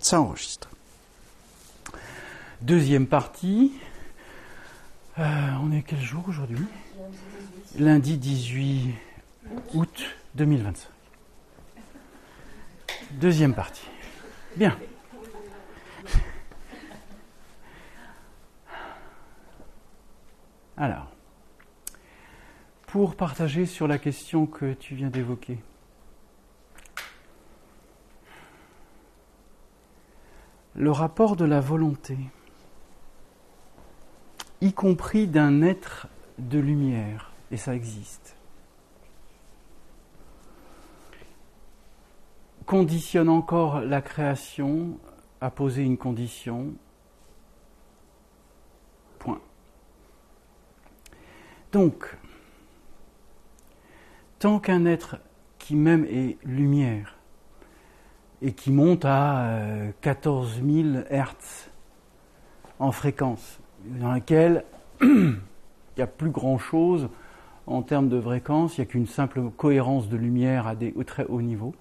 Ça enregistre. Deuxième partie. On est quel jour aujourd'hui ? Lundi 18 août 2025. Deuxième partie. Bien. Alors, pour partager sur la question que tu viens d'évoquer. Le rapport de la volonté, y compris d'un être de lumière, et ça existe, conditionne encore la création à poser une condition. Point. Donc, tant qu'un être qui même est lumière et qui monte à 14 000 Hertz en fréquence, dans laquelle il n'y a plus grand-chose en termes de fréquence, il n'y a qu'une simple cohérence de lumière à des très hauts niveaux,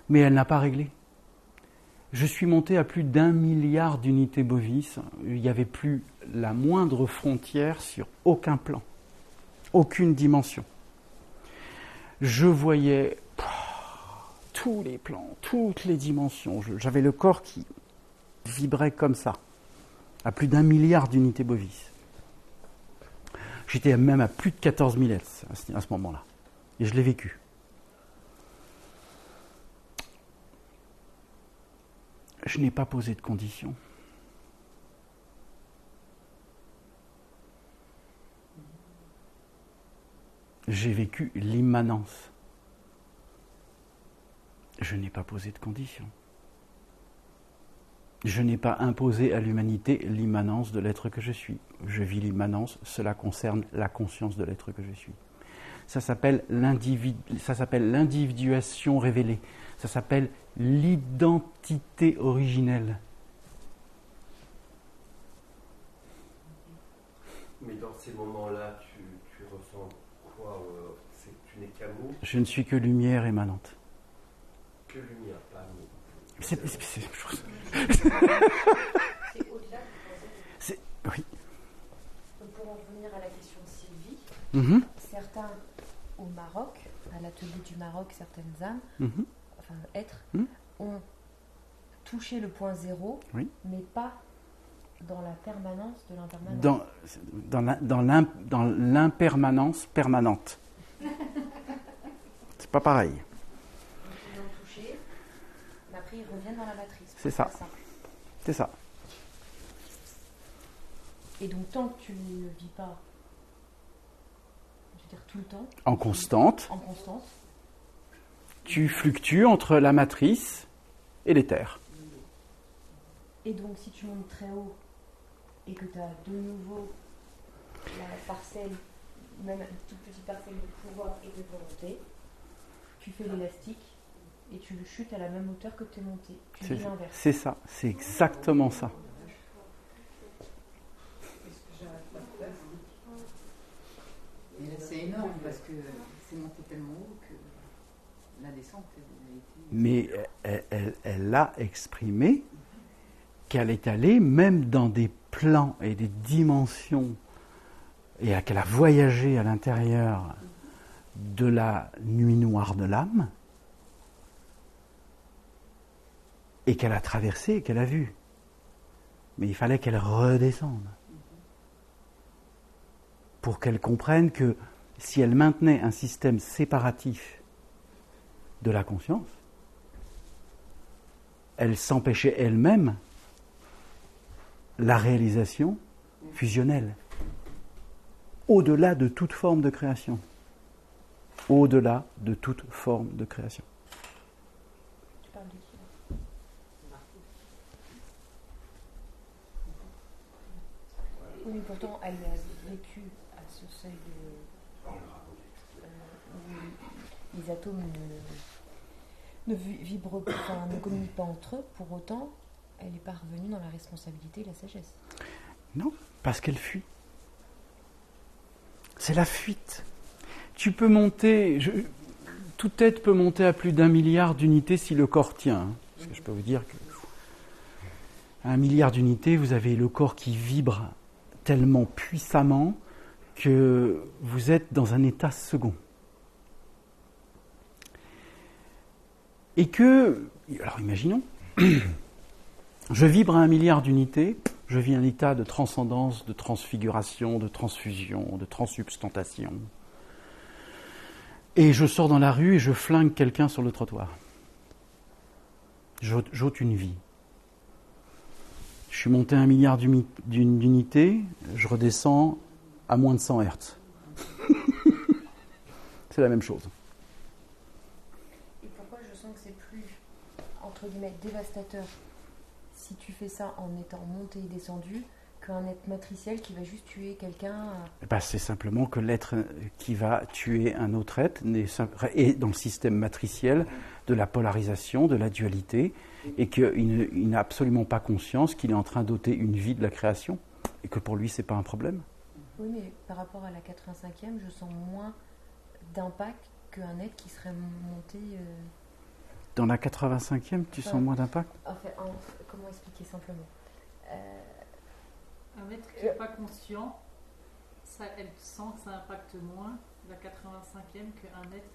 mais elle n'a pas réglé. Je suis monté à plus d'1 milliard d'unités bovis, il n'y avait plus la moindre frontière sur aucun plan, aucune dimension. Je voyais tous les plans, toutes les dimensions. J'avais le corps qui vibrait comme ça, à plus d'1 milliard d'unités bovis. J'étais même à plus de 14 000 Hertz à ce moment-là. Et je l'ai vécu. Je n'ai pas posé de conditions. J'ai vécu l'immanence. Je n'ai pas posé de conditions. Je n'ai pas imposé à l'humanité l'immanence de l'être que je suis. Je vis l'immanence, cela concerne la conscience de l'être que je suis. Ça s'appelle l'individuation révélée. Ça s'appelle l'identité originelle. Mais dans ces moments-là, tu ressens quoi c'est que tu n'es qu'amour. Je ne suis que lumière émanente. Que lumière, pas amour. C'est au-delà de oui. Pour en revenir à la question de Sylvie, certains au Maroc, à l'atelier du Maroc, certaines âmes, êtres, ont touché le point zéro, mais pas dans la permanence de l'impermanence. Dans l'impermanence permanente. C'est pas pareil. Donc, ils ont touché, mais après ils reviennent dans la matrice. C'est ça. C'est ça. Et donc tant que tu ne vis pas, je veux dire tout le temps, en constante, tu fluctues entre la matrice et l'éther. Et donc si tu montes très haut et que tu as de nouveau la parcelle, même une toute petite parcelle de pouvoir et de volonté, tu fais l'élastique et tu le chutes à la même hauteur que tu es monté. Tu fais l'inverse. C'est ça, c'est exactement ça. Et là, c'est énorme parce que c'est monté tellement haut que la descente a été... Mais elle l'a exprimé qu'elle est allée même dans des plans et des dimensions et qu'elle a voyagé à l'intérieur de la nuit noire de l'âme et qu'elle a traversé et qu'elle a vu. Mais il fallait qu'elle redescende pour qu'elle comprenne que si elle maintenait un système séparatif de la conscience, elle s'empêchait elle-même la réalisation fusionnelle, au-delà de toute forme de création. Au-delà de toute forme de création. Tu parles de qui là ? Oui, mais pourtant, elle a vécu à ce seuil où les atomes ne vibrent pas, enfin, ne communiquent pas entre eux. Pour autant, elle n'est pas revenue dans la responsabilité et la sagesse. Non, parce qu'elle fuit. C'est la fuite. Tu peux monter, toute tête peut monter à plus d'1 milliard d'unités si le corps tient. Parce que peux vous dire que à 1 milliard d'unités, vous avez le corps qui vibre tellement puissamment que vous êtes dans un état second. Et que, alors imaginons, je vibre à 1 milliard d'unités, je vis un état de transcendance, de transfiguration, de transfusion, de transsubstantation. Et je sors dans la rue et je flingue quelqu'un sur le trottoir. J'ôte une vie. Je suis monté à 1 milliard d'unités, je redescends à moins de 100 Hertz. C'est la même chose. Et pourquoi je sens que c'est plus, entre guillemets, dévastateur si tu fais ça en étant monté et descendu qu'un être matriciel qui va juste tuer quelqu'un C'est simplement que l'être qui va tuer un autre être est dans le système matriciel de la polarisation, de la dualité, et qu'il n'a absolument pas conscience qu'il est en train d'ôter une vie de la création, et que pour lui, c'est pas un problème. Oui, mais par rapport à la 85e, je sens moins d'impact qu'un être qui serait monté... Dans la 85e, tu sens moins d'impact ? Comment expliquer simplement Un être qui n'est pas conscient, elle sent que ça impacte moins la 85e qu'un être...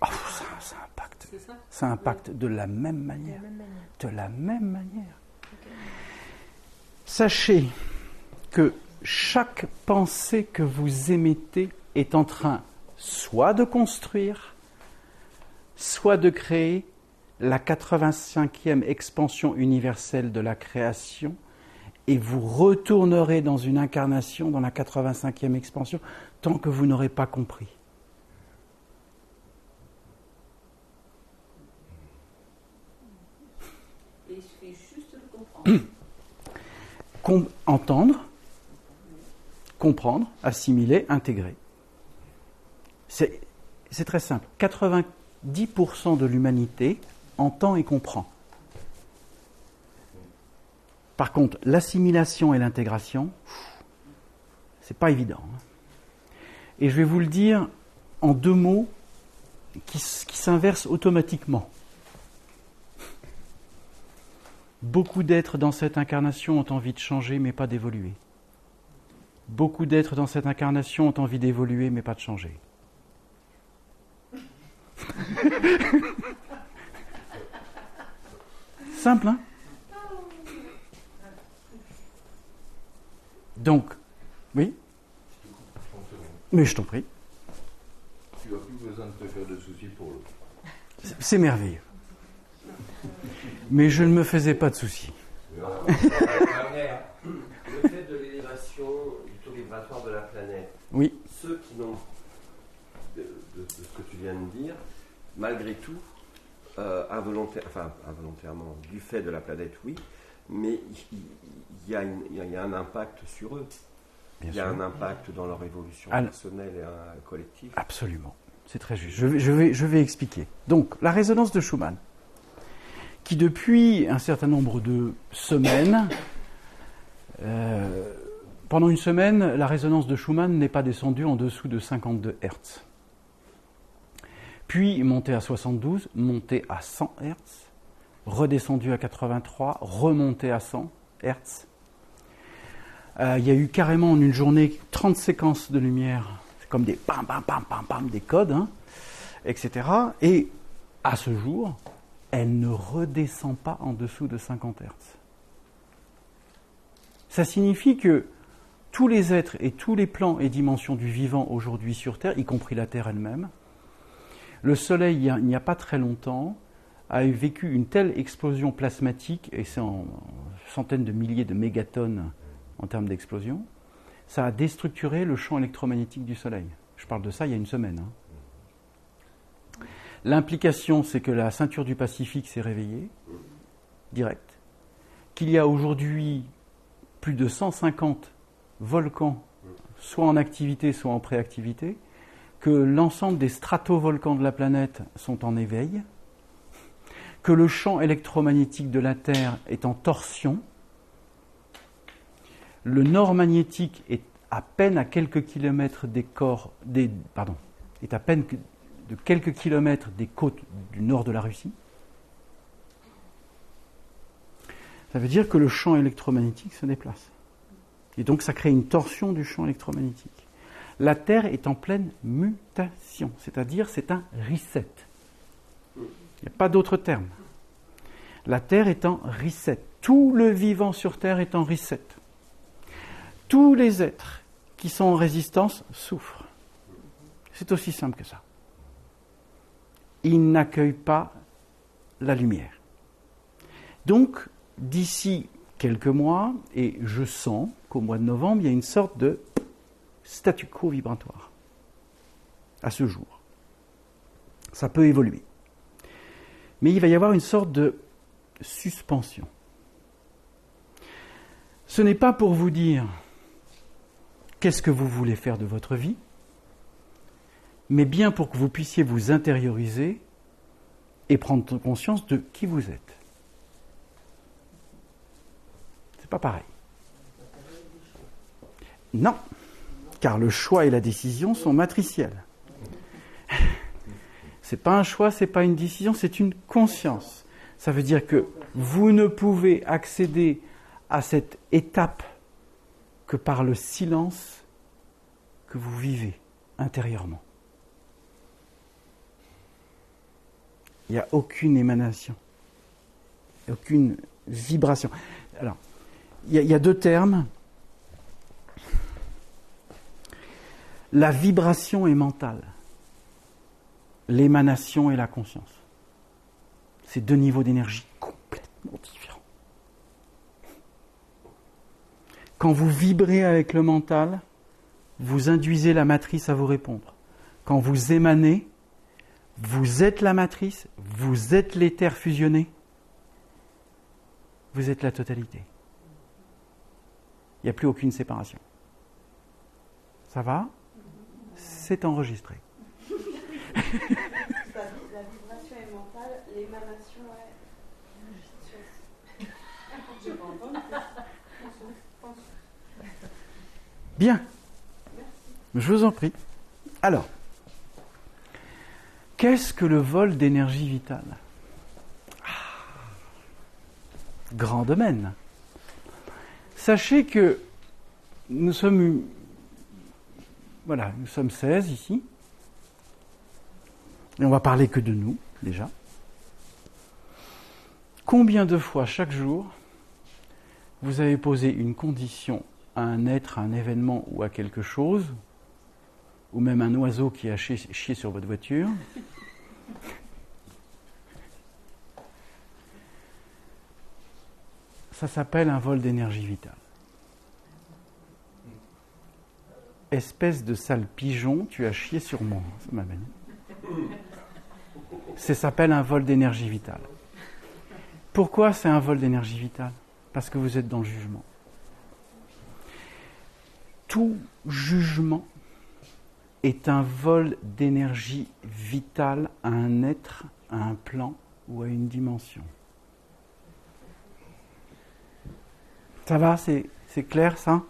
Ça impacte. C'est ça ? Ça impacte de la même manière. De la même manière. Okay. Sachez que chaque pensée que vous émettez est en train soit de construire, soit de créer la 85e expansion universelle de la création, et vous retournerez dans une incarnation dans la 85e expansion tant que vous n'aurez pas compris. Et il suffit juste de comprendre. Entendre, comprendre, assimiler, intégrer. C'est très simple. 90% de l'humanité entend et comprend. Par contre, l'assimilation et l'intégration, c'est pas évident. Et je vais vous le dire en 2 mots qui s'inversent automatiquement. Beaucoup d'êtres dans cette incarnation ont envie de changer, mais pas d'évoluer. Beaucoup d'êtres dans cette incarnation ont envie d'évoluer, mais pas de changer. Simple, hein ? Donc, oui ? Mais je t'en prie. Tu n'as plus besoin de te faire de soucis pour l'autre. C'est merveilleux. Mais je ne me faisais pas de soucis. Le fait de l'élévation du taux vibratoire de la planète, oui. Ceux qui n'ont, de ce que tu viens de dire, malgré tout, involontairement, du fait de la planète, oui, mais il y a un impact sur eux. Il y a un impact dans leur évolution personnelle et collective. Absolument, c'est très juste. Je vais expliquer. Donc, la résonance de Schumann, qui depuis un certain nombre de semaines, pendant une semaine, la résonance de Schumann n'est pas descendue en dessous de 52 Hertz. Puis montée à 72, montée à 100 Hertz, redescendue à 83, remontée à 100 Hertz. Il y a eu carrément en une journée 30 séquences de lumière, c'est comme des pam pam pam pam pam, des codes, etc. Et à ce jour, elle ne redescend pas en dessous de 50 Hertz. Ça signifie que tous les êtres et tous les plans et dimensions du vivant aujourd'hui sur Terre, y compris la Terre elle-même, le Soleil, il n'y a pas très longtemps, a vécu une telle explosion plasmatique, et c'est en centaines de milliers de mégatonnes en termes d'explosion, ça a déstructuré le champ électromagnétique du Soleil. Je parle de ça il y a une semaine. L'implication, c'est que la ceinture du Pacifique s'est réveillée, direct, qu'il y a aujourd'hui plus de 150 volcans, soit en activité, soit en préactivité, que l'ensemble des stratovolcans de la planète sont en éveil, que le champ électromagnétique de la Terre est en torsion, le nord magnétique est à peine à quelques kilomètres est à peine de quelques kilomètres des côtes du nord de la Russie. Ça veut dire que le champ électromagnétique se déplace. Et donc ça crée une torsion du champ électromagnétique. La Terre est en pleine mutation, c'est-à-dire c'est un reset. Il n'y a pas d'autre terme. La Terre est en reset. Tout le vivant sur Terre est en reset. Tous les êtres qui sont en résistance souffrent. C'est aussi simple que ça. Ils n'accueillent pas la lumière. Donc, d'ici quelques mois, et je sens qu'au mois de novembre, il y a une sorte de statu quo vibratoire. À ce jour. Ça peut évoluer. Mais il va y avoir une sorte de suspension. Ce n'est pas pour vous dire qu'est-ce que vous voulez faire de votre vie, mais bien pour que vous puissiez vous intérioriser et prendre conscience de qui vous êtes. C'est pas pareil. Non, car le choix et la décision sont matriciels. C'est pas un choix, c'est pas une décision, c'est une conscience. Ça veut dire que vous ne pouvez accéder à cette étape que par le silence que vous vivez intérieurement. Il n'y a aucune émanation, aucune vibration. Alors, il y a deux termes. La vibration est mentale. L'émanation et la conscience. C'est deux niveaux d'énergie complètement différents. Quand vous vibrez avec le mental, vous induisez la matrice à vous répondre. Quand vous émanez, vous êtes la matrice, vous êtes l'éther fusionné, vous êtes la totalité. Il n'y a plus aucune séparation. Ça va ? C'est enregistré. La vibration est mentale, l'émanation est... Je pas entendu. Bien. Je vous en prie. Alors, qu'est-ce que le vol d'énergie vitale ? Grand domaine. Sachez que nous sommes 16 ici. Et on va parler que de nous, déjà. Combien de fois chaque jour vous avez posé une condition à un être, à un événement ou à quelque chose, ou même un oiseau qui a chié sur votre voiture, ça s'appelle un vol d'énergie vitale. Espèce de sale pigeon, tu as chié sur moi. Ça m'amène. Ça s'appelle un vol d'énergie vitale. Pourquoi c'est un vol d'énergie vitale ? Parce que vous êtes dans le jugement. Tout jugement est un vol d'énergie vitale à un être, à un plan ou à une dimension. Ça va, c'est clair ça ?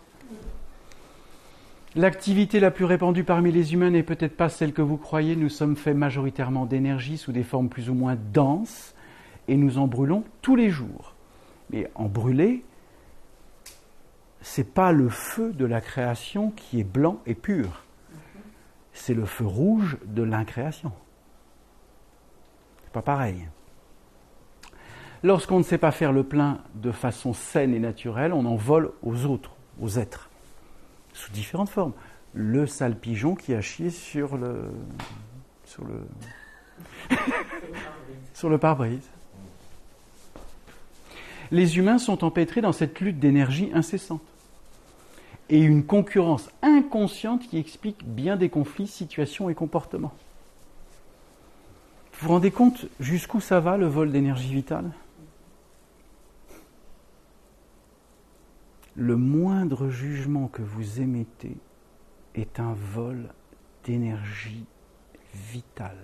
L'activité la plus répandue parmi les humains n'est peut-être pas celle que vous croyez. Nous sommes faits majoritairement d'énergie sous des formes plus ou moins denses et nous en brûlons tous les jours. Mais en brûler, c'est pas le feu de la création qui est blanc et pur. C'est le feu rouge de l'incréation. C'est pas pareil. Lorsqu'on ne sait pas faire le plein de façon saine et naturelle, on en vole aux autres, aux êtres, sous différentes formes. Le sale pigeon qui a chié sur le pare-brise. Les humains sont empêtrés dans cette lutte d'énergie incessante. Et une concurrence inconsciente qui explique bien des conflits, situations et comportements. Vous vous rendez compte jusqu'où ça va, le vol d'énergie vitale ? Le moindre jugement que vous émettez est un vol d'énergie vitale.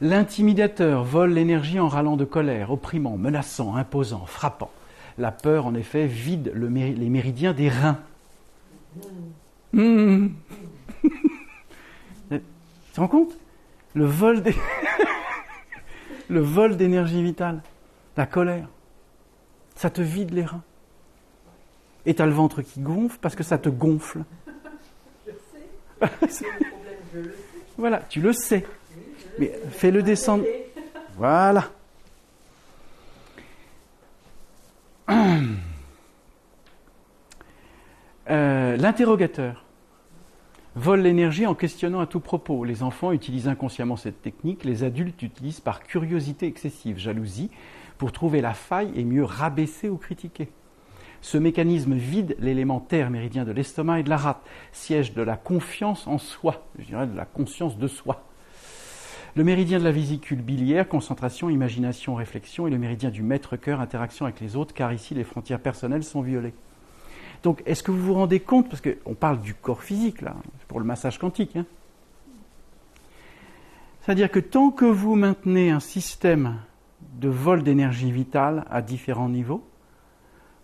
L'intimidateur vole l'énergie en râlant de colère, opprimant, menaçant, imposant, frappant. La peur, en effet, vide les méridiens des reins. Tu te rends compte ? Le vol des... Le vol d'énergie vitale, la colère, ça te vide les reins. Et tu as le ventre qui gonfle parce que ça te gonfle. Je sais. C'est le problème, je le sais. Voilà, tu le sais. Oui, Mais fais-le descendre. Voilà. L'interrogateur vole l'énergie en questionnant à tout propos. Les enfants utilisent inconsciemment cette technique, les adultes l'utilisent par curiosité excessive, jalousie, pour trouver la faille et mieux rabaisser ou critiquer. Ce mécanisme vide l'élémentaire méridien de l'estomac et de la rate, siège de la confiance en soi, je dirais de la conscience de soi. Le méridien de la vésicule biliaire, concentration, imagination, réflexion, et le méridien du maître-cœur, interaction avec les autres, car ici les frontières personnelles sont violées. Donc, est-ce que vous vous rendez compte, parce qu'on parle du corps physique, là, pour le massage quantique, hein. C'est-à-dire que tant que vous maintenez un système de vol d'énergie vitale à différents niveaux,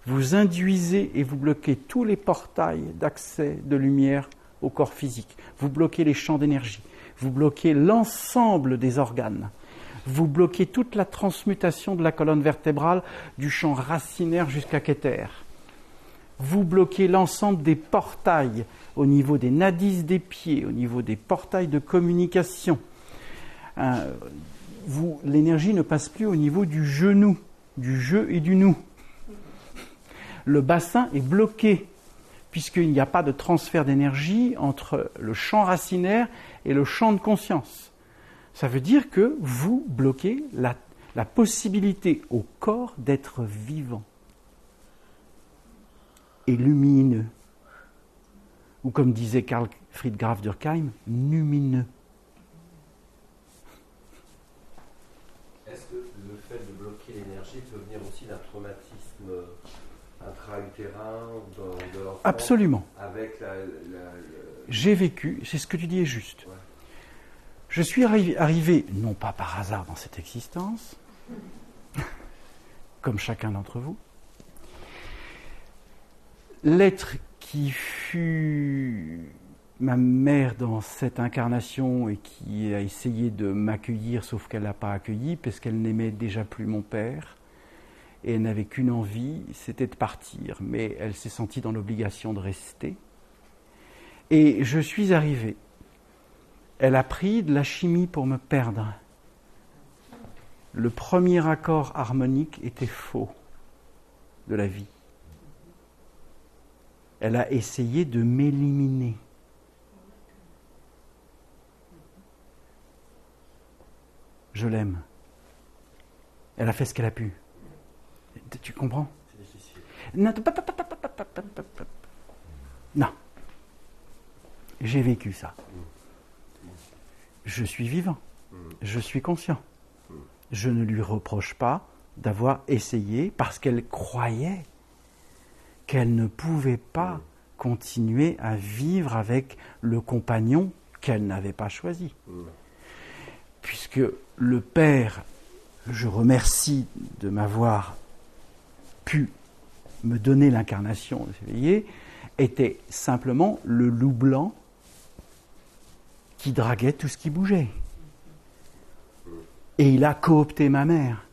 vous induisez et vous bloquez tous les portails d'accès de lumière au corps physique. Vous bloquez les champs d'énergie, vous bloquez l'ensemble des organes, vous bloquez toute la transmutation de la colonne vertébrale du champ racinaire jusqu'à Keter. Vous bloquez l'ensemble des portails au niveau des nadis des pieds, au niveau des portails de communication. L'énergie ne passe plus au niveau du genou, du je et du nous. Le bassin est bloqué, puisqu'il n'y a pas de transfert d'énergie entre le champ racinaire et le champ de conscience. Ça veut dire que vous bloquez la possibilité au corps d'être vivant et lumineux. Ou comme disait Karl Friedrich Graf Durkheim, numineux. Est-ce que le fait de bloquer l'énergie peut venir aussi d'un traumatisme intra-utérin de l'enfant? Absolument. Avec J'ai vécu, c'est ce que tu dis est juste. Ouais. Je suis arrivé, non pas par hasard dans cette existence, comme chacun d'entre vous. L'être qui fut ma mère dans cette incarnation et qui a essayé de m'accueillir, sauf qu'elle n'a pas accueilli, parce qu'elle n'aimait déjà plus mon père, et elle n'avait qu'une envie, c'était de partir, mais elle s'est sentie dans l'obligation de rester. Et je suis arrivé. Elle a pris de la chimie pour me perdre. Le premier accord harmonique était faux de la vie. Elle a essayé de m'éliminer. Je l'aime. Elle a fait ce qu'elle a pu. Tu comprends? C'est difficile. Non. J'ai vécu ça. Je suis vivant. Je suis conscient. Je ne lui reproche pas d'avoir essayé parce qu'elle croyait qu'elle ne pouvait pas continuer à vivre avec le compagnon qu'elle n'avait pas choisi. Puisque le Père, je remercie de m'avoir pu me donner l'incarnation de s'éveiller, était simplement le loup blanc qui draguait tout ce qui bougeait. Et il a coopté ma mère.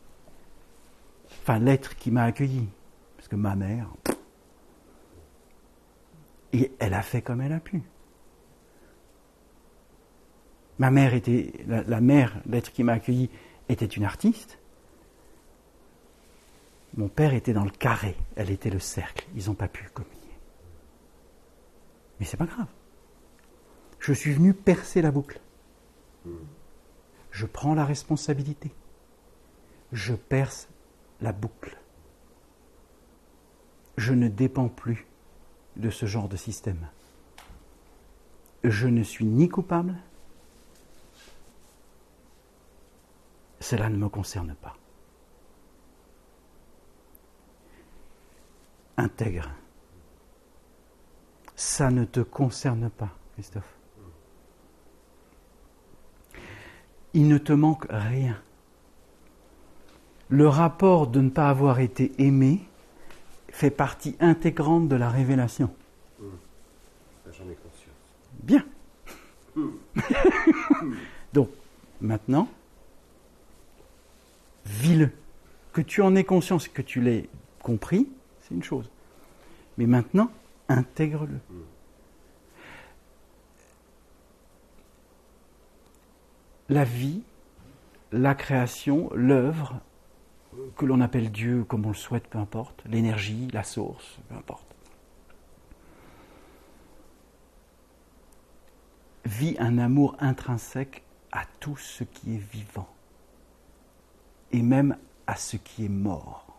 Enfin, l'être qui m'a accueilli. Parce que ma mère... Et elle a fait comme elle a pu. Ma mère était... La mère, l'être qui m'a accueilli, était une artiste. Mon père était dans le carré. Elle était le cercle. Ils n'ont pas pu communier. Mais c'est pas grave. Je suis venu percer la boucle. Je prends la responsabilité. Je perce la boucle. Je ne dépends plus de ce genre de système. Je ne suis ni coupable. Cela ne me concerne pas. Intègre. Ça ne te concerne pas, Christophe. Il ne te manque rien. Le rapport de ne pas avoir été aimé fait partie intégrante de la révélation. J'en ai conscience. Bien. Donc, maintenant, vis-le. Que tu en aies conscience et que tu l'aies compris, c'est une chose. Mais maintenant, intègre-le. La vie, la création, l'œuvre, que l'on appelle Dieu comme on le souhaite, peu importe, l'énergie, la source, peu importe, vit un amour intrinsèque à tout ce qui est vivant et même à ce qui est mort.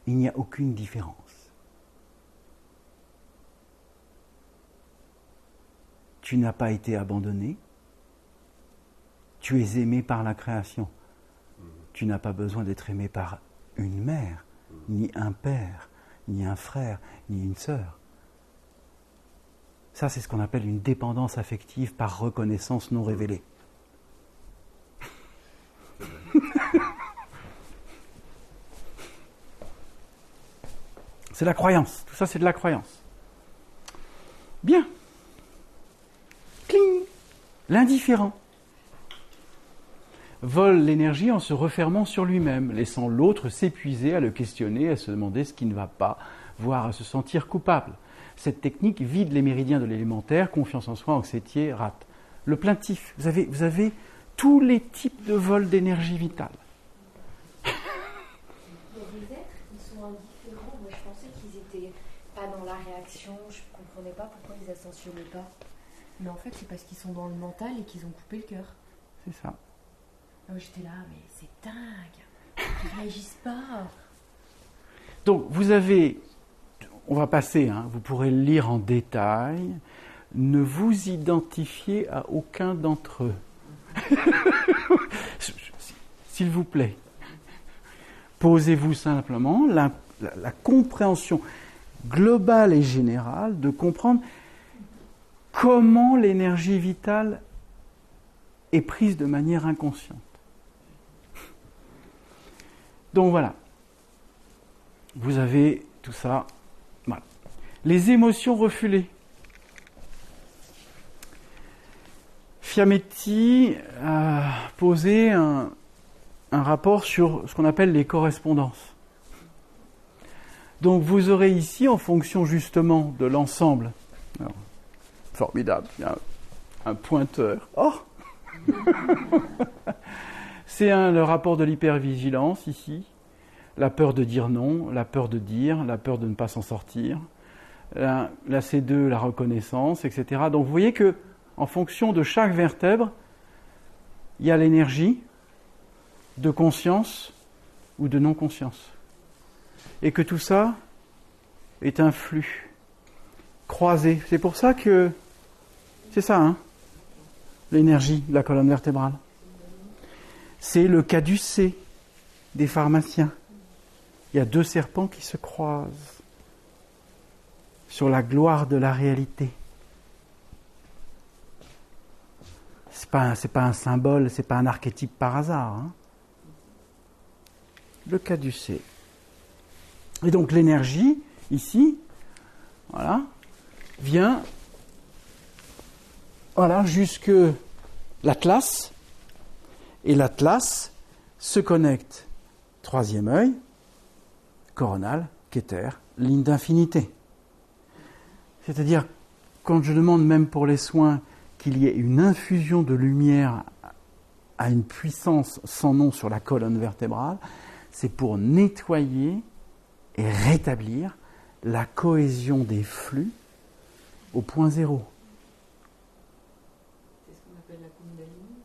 Il n'y a aucune différence. Tu n'as pas été abandonné, tu es aimé par la création. Tu n'as pas besoin d'être aimé par une mère, ni un père, ni un frère, ni une sœur. Ça, c'est ce qu'on appelle une dépendance affective par reconnaissance non révélée. C'est la croyance. Tout ça, c'est de la croyance. Bien. Cling. L'indifférent vole l'énergie en se refermant sur lui-même, laissant l'autre s'épuiser à le questionner, à se demander ce qui ne va pas, voire à se sentir coupable. Cette technique vide les méridiens de l'élémentaire, confiance en soi, anxiété, rate. Le plaintif, vous avez tous les types de vol d'énergie vitale. Il y a des êtres qui sont indifférents. Moi, je pensais qu'ils étaient pas dans la réaction. Je ne comprenais pas pourquoi ils ascensionnaient pas. Mais en fait, c'est parce qu'ils sont dans le mental et qu'ils ont coupé le cœur. C'est ça. J'étais là, mais c'est dingue. Ils ne réagissent pas. Donc, vous avez... On va passer, vous pourrez le lire en détail. Ne vous identifiez à aucun d'entre eux. S'il vous plaît. Posez-vous simplement la compréhension globale et générale de comprendre comment l'énergie vitale est prise de manière inconsciente. Donc voilà. Vous avez tout ça. Voilà. Les émotions refoulées. Fiametti a posé un rapport sur ce qu'on appelle les correspondances. Donc vous aurez ici, en fonction justement de l'ensemble, alors, formidable, il y a un pointeur. Oh c'est le rapport de l'hypervigilance ici, la peur de dire non, la peur de dire, la peur de ne pas s'en sortir, la C2, la reconnaissance, etc. Donc vous voyez que en fonction de chaque vertèbre, il y a l'énergie de conscience ou de non-conscience. Et que tout ça est un flux croisé. C'est pour ça que... C'est ça, l'énergie de la colonne vertébrale. C'est le caducée des pharmaciens. Il y a deux serpents qui se croisent sur la gloire de la réalité. C'est pas un symbole, c'est pas un archétype par hasard. Le caducée. Et donc l'énergie, ici, voilà, vient jusque l'Atlas, et l'Atlas se connecte, troisième œil, coronal, Keter, ligne d'infinité. C'est-à-dire, quand je demande même pour les soins qu'il y ait une infusion de lumière à une puissance sans nom sur la colonne vertébrale, c'est pour nettoyer et rétablir la cohésion des flux au point zéro. C'est ce qu'on appelle la Kundalini.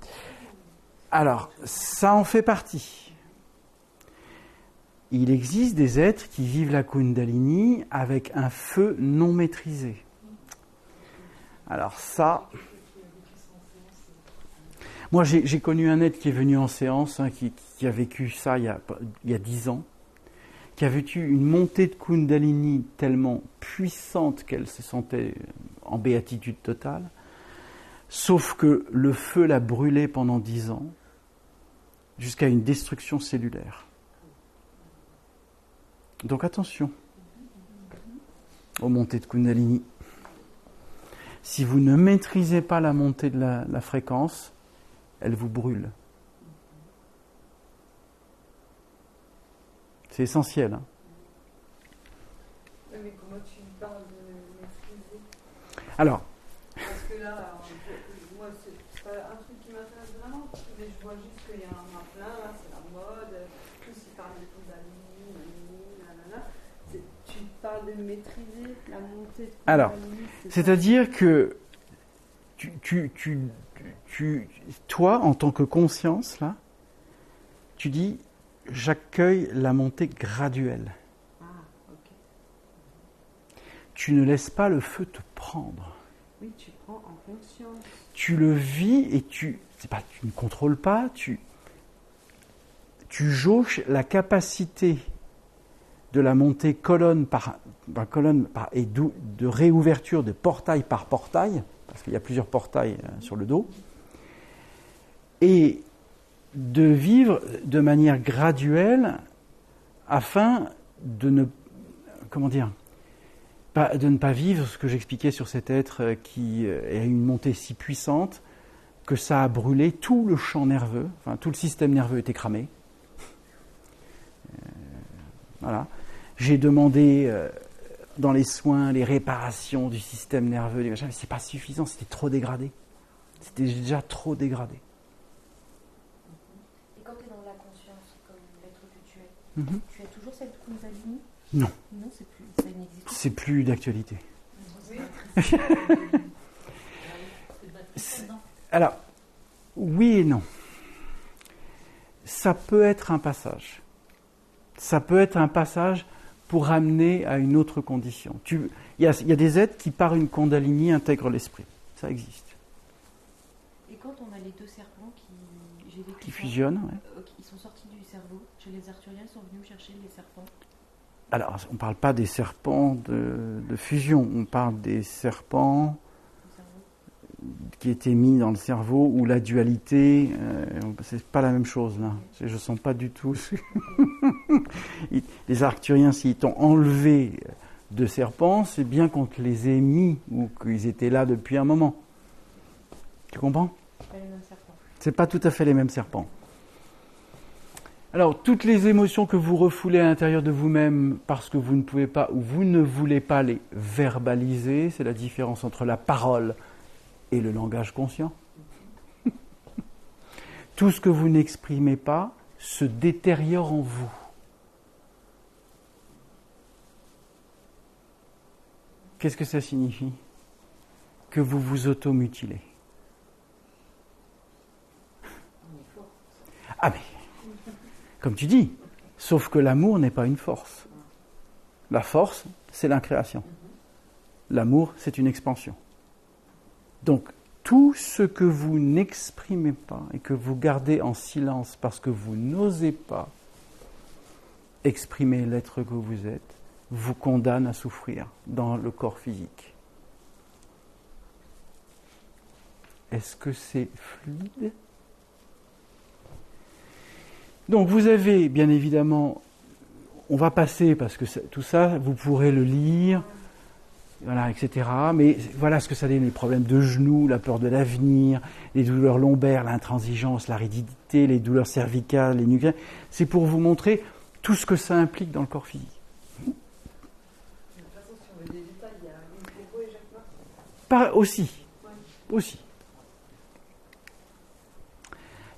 Alors, ça en fait partie. Il existe des êtres qui vivent la Kundalini avec un feu non maîtrisé. Alors ça... Moi, j'ai connu un être qui est venu en séance, qui a vécu ça il y a 10 ans, qui a vécu une montée de Kundalini tellement puissante qu'elle se sentait en béatitude totale, sauf que le feu l'a brûlée pendant 10 ans, jusqu'à une destruction cellulaire. Donc attention aux montées de Kundalini. Si vous ne maîtrisez pas la montée de la fréquence, elle vous brûle. C'est essentiel. Hein. Mais comment tu parles de maîtriser? Alors. Parce que là, moi, c'est pas un truc qui m'intéresse vraiment, mais je vois juste qu'il y a un plein, là, c'est la mode, tous ils parlent de Kundalini, nanana. Tu parles de maîtriser la montée de Kundalini. Alors, c'est-à-dire que toi, en tant que conscience, là, tu dis, j'accueille la montée graduelle. Ah, ok. Tu ne laisses pas le feu te prendre. Oui, tu prends en conscience. Tu le vis et tu ne contrôles pas, tu jauges la capacité de la montée colonne par colonne et de réouverture de portail par portail, parce qu'il y a plusieurs portails sur le dos, et de vivre de manière graduelle afin de ne pas vivre ce que j'expliquais sur cet être qui a une montée si puissante que ça a brûlé tout le champ nerveux, enfin tout le système nerveux était cramé. Voilà. J'ai demandé dans les soins les réparations du système nerveux, mais c'est pas suffisant, c'était trop dégradé. C'était déjà trop dégradé. Et quand tu es dans la conscience, comme l'être que tu es, tu as toujours cette Kundalini? Non. Non, c'est plus, ça n'existe plus. C'est plus d'actualité. Alors, oui et non. Ça peut être un passage. Ça peut être un passage pour amener à une autre condition. Il y a des êtres qui, par une Kundalini, intègrent l'esprit. Ça existe. Et quand on a les deux serpents qui fusionnent, ouais. Ils sont sortis du cerveau, chez les Arthuriens, ils sont venus chercher les serpents. Alors, on ne parle pas des serpents de fusion, on parle des serpents qui étaient mis dans le cerveau où la dualité, c'est pas la même chose là. Je sens pas du tout. Les Arcturiens, s'ils t'ont enlevé de serpents, c'est bien qu'on te les ait mis ou qu'ils étaient là depuis un moment. Tu comprends ? C'est pas les mêmes serpents. C'est pas tout à fait les mêmes serpents. Alors, toutes les émotions que vous refoulez à l'intérieur de vous-même parce que vous ne pouvez pas ou vous ne voulez pas les verbaliser, c'est la différence entre la parole et le langage conscient. Tout ce que vous n'exprimez pas se détériore en vous. Qu'est-ce que ça signifie ? Que vous vous automutilez. Ah mais, comme tu dis, sauf que l'amour n'est pas une force. La force, c'est l'incréation. L'amour, c'est une expansion. Donc, tout ce que vous n'exprimez pas et que vous gardez en silence parce que vous n'osez pas exprimer l'être que vous êtes, vous condamne à souffrir dans le corps physique. Est-ce que c'est fluide ? Donc vous avez, bien évidemment, on va passer, parce que tout ça, vous pourrez le lire, voilà, etc. Mais voilà ce que ça donne, les problèmes de genoux, la peur de l'avenir, les douleurs lombaires, l'intransigeance, la rigidité, les douleurs cervicales, les nuques. C'est pour vous montrer tout ce que ça implique dans le corps physique. De toute façon, si on veut des détails, il y a une combo et Jacques Martin. Aussi.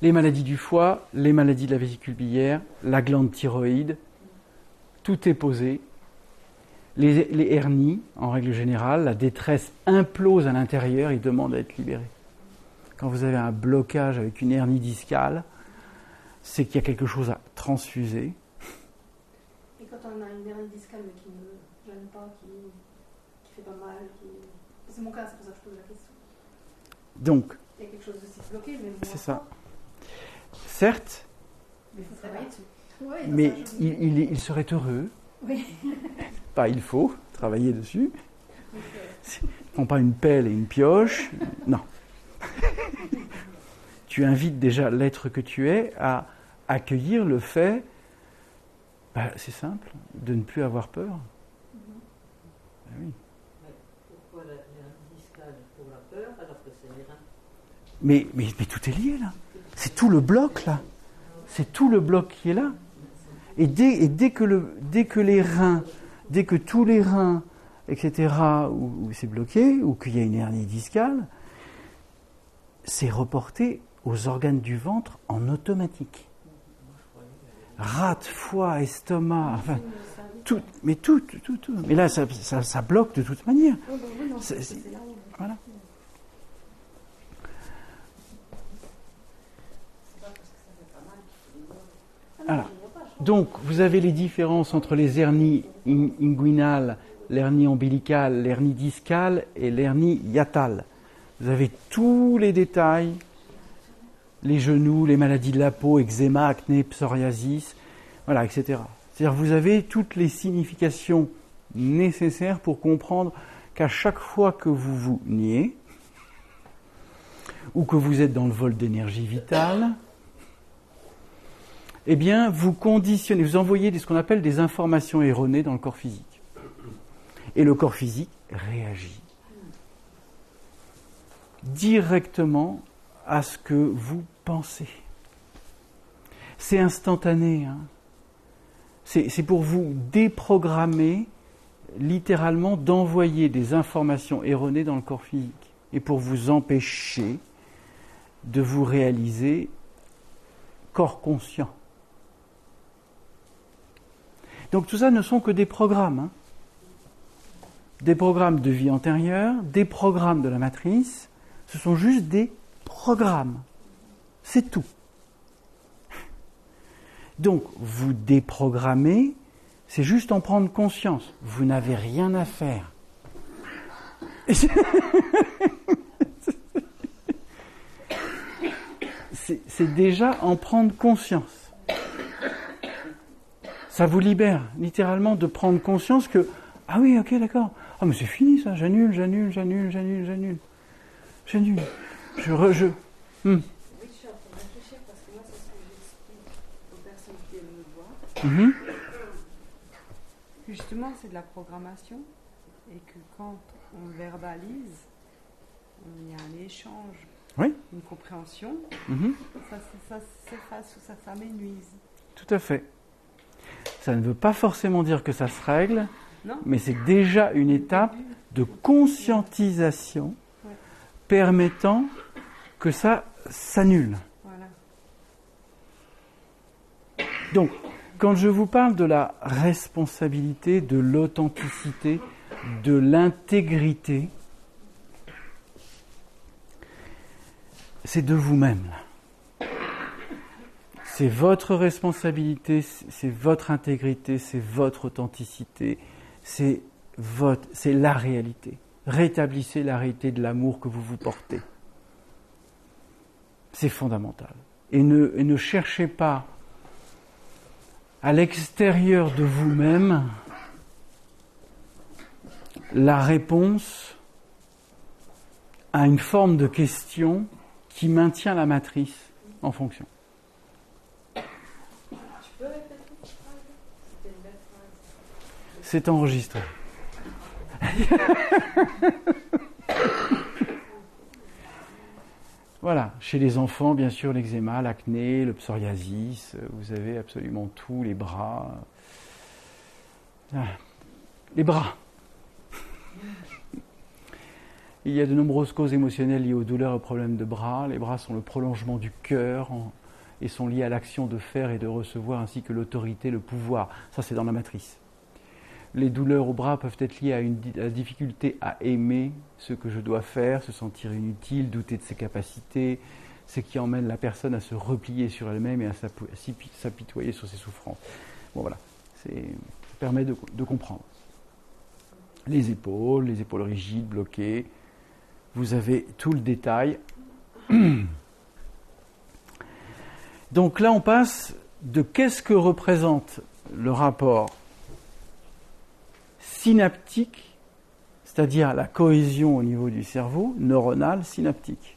Les maladies du foie, les maladies de la vésicule biliaire, la glande thyroïde, tout est posé. Les hernies, en règle générale, la détresse implose à l'intérieur, ils demandent à être libérés. Quand vous avez un blocage avec une hernie discale, c'est qu'il y a quelque chose à transfuser. Et quand on a une hernie discale mais qui ne gêne pas, qui fait pas mal, c'est mon cas, c'est pour ça que je pose la question. Donc, il y a quelque chose aussi bloqué, mais c'est ça. Certes, mais il faut travailler dessus. Oui, mais il serait heureux. Oui. Pas il faut travailler dessus. Prends pas une pelle et une pioche. Non. Tu invites déjà l'être que tu es à accueillir le fait, c'est simple, de ne plus avoir peur. Oui. Mais pourquoi la discale pour la peur alors que c'est les reins ? Mais tout est lié là. C'est tout le bloc là. C'est tout le bloc qui est là. Et dès que les reins, dès que tous les reins, etc., où c'est bloqué, ou qu'il y a une hernie discale, c'est reporté aux organes du ventre en automatique. Rate, foie, estomac, enfin, tout. Mais là, ça bloque de toute manière. Voilà. Alors, donc, vous avez les différences entre les hernies inguinales, l'hernie ombilicale, l'hernie discale et l'hernie hiatale. Vous avez tous les détails, les genoux, les maladies de la peau, eczéma, acné, psoriasis, voilà, etc. C'est-à-dire vous avez toutes les significations nécessaires pour comprendre qu'à chaque fois que vous vous niez, ou que vous êtes dans le vol d'énergie vitale, eh bien, vous conditionnez, vous envoyez ce qu'on appelle des informations erronées dans le corps physique. Et le corps physique réagit directement à ce que vous pensez. C'est instantané. Hein. C'est pour vous déprogrammer, littéralement, d'envoyer des informations erronées dans le corps physique. Et pour vous empêcher de vous réaliser corps conscient. Donc tout ça ne sont que des programmes. Hein. Des programmes de vie antérieure, des programmes de la matrice, ce sont juste des programmes. C'est tout. Donc, vous déprogrammez, c'est juste en prendre conscience. Vous n'avez rien à faire. C'est déjà en prendre conscience. Ça vous libère, littéralement, de prendre conscience que ah oui, ok, d'accord. Ah mais c'est fini ça, j'annule. Oui, je suis en train de réfléchir parce que moi, c'est ce que j'explique aux personnes qui viennent me voir. Justement, c'est de la programmation et que quand on verbalise, il y a un échange, une compréhension, ça s'efface ou ça s'amenuise. Tout à fait. Ça ne veut pas forcément dire que ça se règle, non. Mais c'est déjà une étape de conscientisation permettant que ça s'annule. Voilà. Donc, quand je vous parle de la responsabilité, de l'authenticité, de l'intégrité, c'est de vous-même. C'est votre responsabilité, c'est votre intégrité, c'est votre authenticité, c'est la réalité. Rétablissez la réalité de l'amour que vous vous portez. C'est fondamental. Et ne cherchez pas à l'extérieur de vous-même la réponse à une forme de question qui maintient la matrice en fonction. C'est enregistré. Voilà, chez les enfants, bien sûr, l'eczéma, l'acné, le psoriasis, vous avez absolument tout, les bras. Les bras. Il y a de nombreuses causes émotionnelles liées aux douleurs et aux problèmes de bras. Les bras sont le prolongement du cœur et sont liés à l'action de faire et de recevoir, ainsi que l'autorité, le pouvoir. Ça, c'est dans la matrice. Les douleurs au bras peuvent être liées à la difficulté à aimer ce que je dois faire, se sentir inutile, douter de ses capacités, ce qui emmène la personne à se replier sur elle-même et à s'apitoyer sur ses souffrances. Bon voilà, ça permet de comprendre. Les épaules rigides, bloquées, vous avez tout le détail. Donc là, on passe de qu'est-ce que représente le rapport synaptique, c'est-à-dire la cohésion au niveau du cerveau, neuronal, synaptique.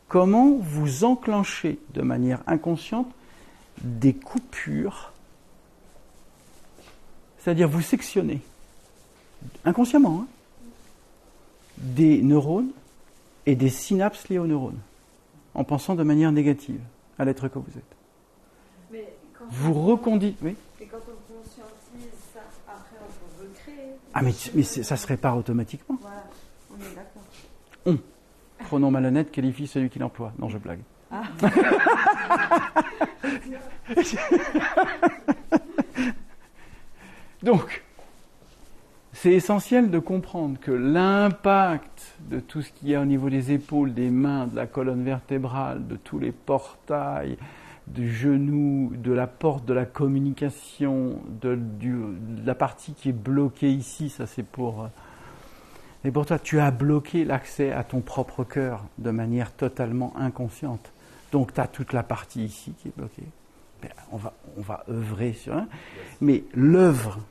Comment vous enclenchez de manière inconsciente des coupures, c'est-à-dire vous sectionnez, inconsciemment, des neurones et des synapses liées aux neurones, en pensant de manière négative à l'être que vous êtes. Mais vous reconditionnez. Oui. Et quand on conscientise ça, après on peut recréer. Ah, mais ça se répare automatiquement. Voilà, on est d'accord. On. Pronom malhonnête qualifie celui qui l'emploie. Non, je blague. Ah. Donc, c'est essentiel de comprendre que l'impact de tout ce qu'il y a au niveau des épaules, des mains, de la colonne vertébrale, de tous les portails, du genou, de la porte de la communication, de la partie qui est bloquée ici, ça c'est pour... Et pour toi, tu as bloqué l'accès à ton propre cœur de manière totalement inconsciente. Donc tu as toute la partie ici qui est bloquée. Ben, on va œuvrer sur un. Mais l'œuvre,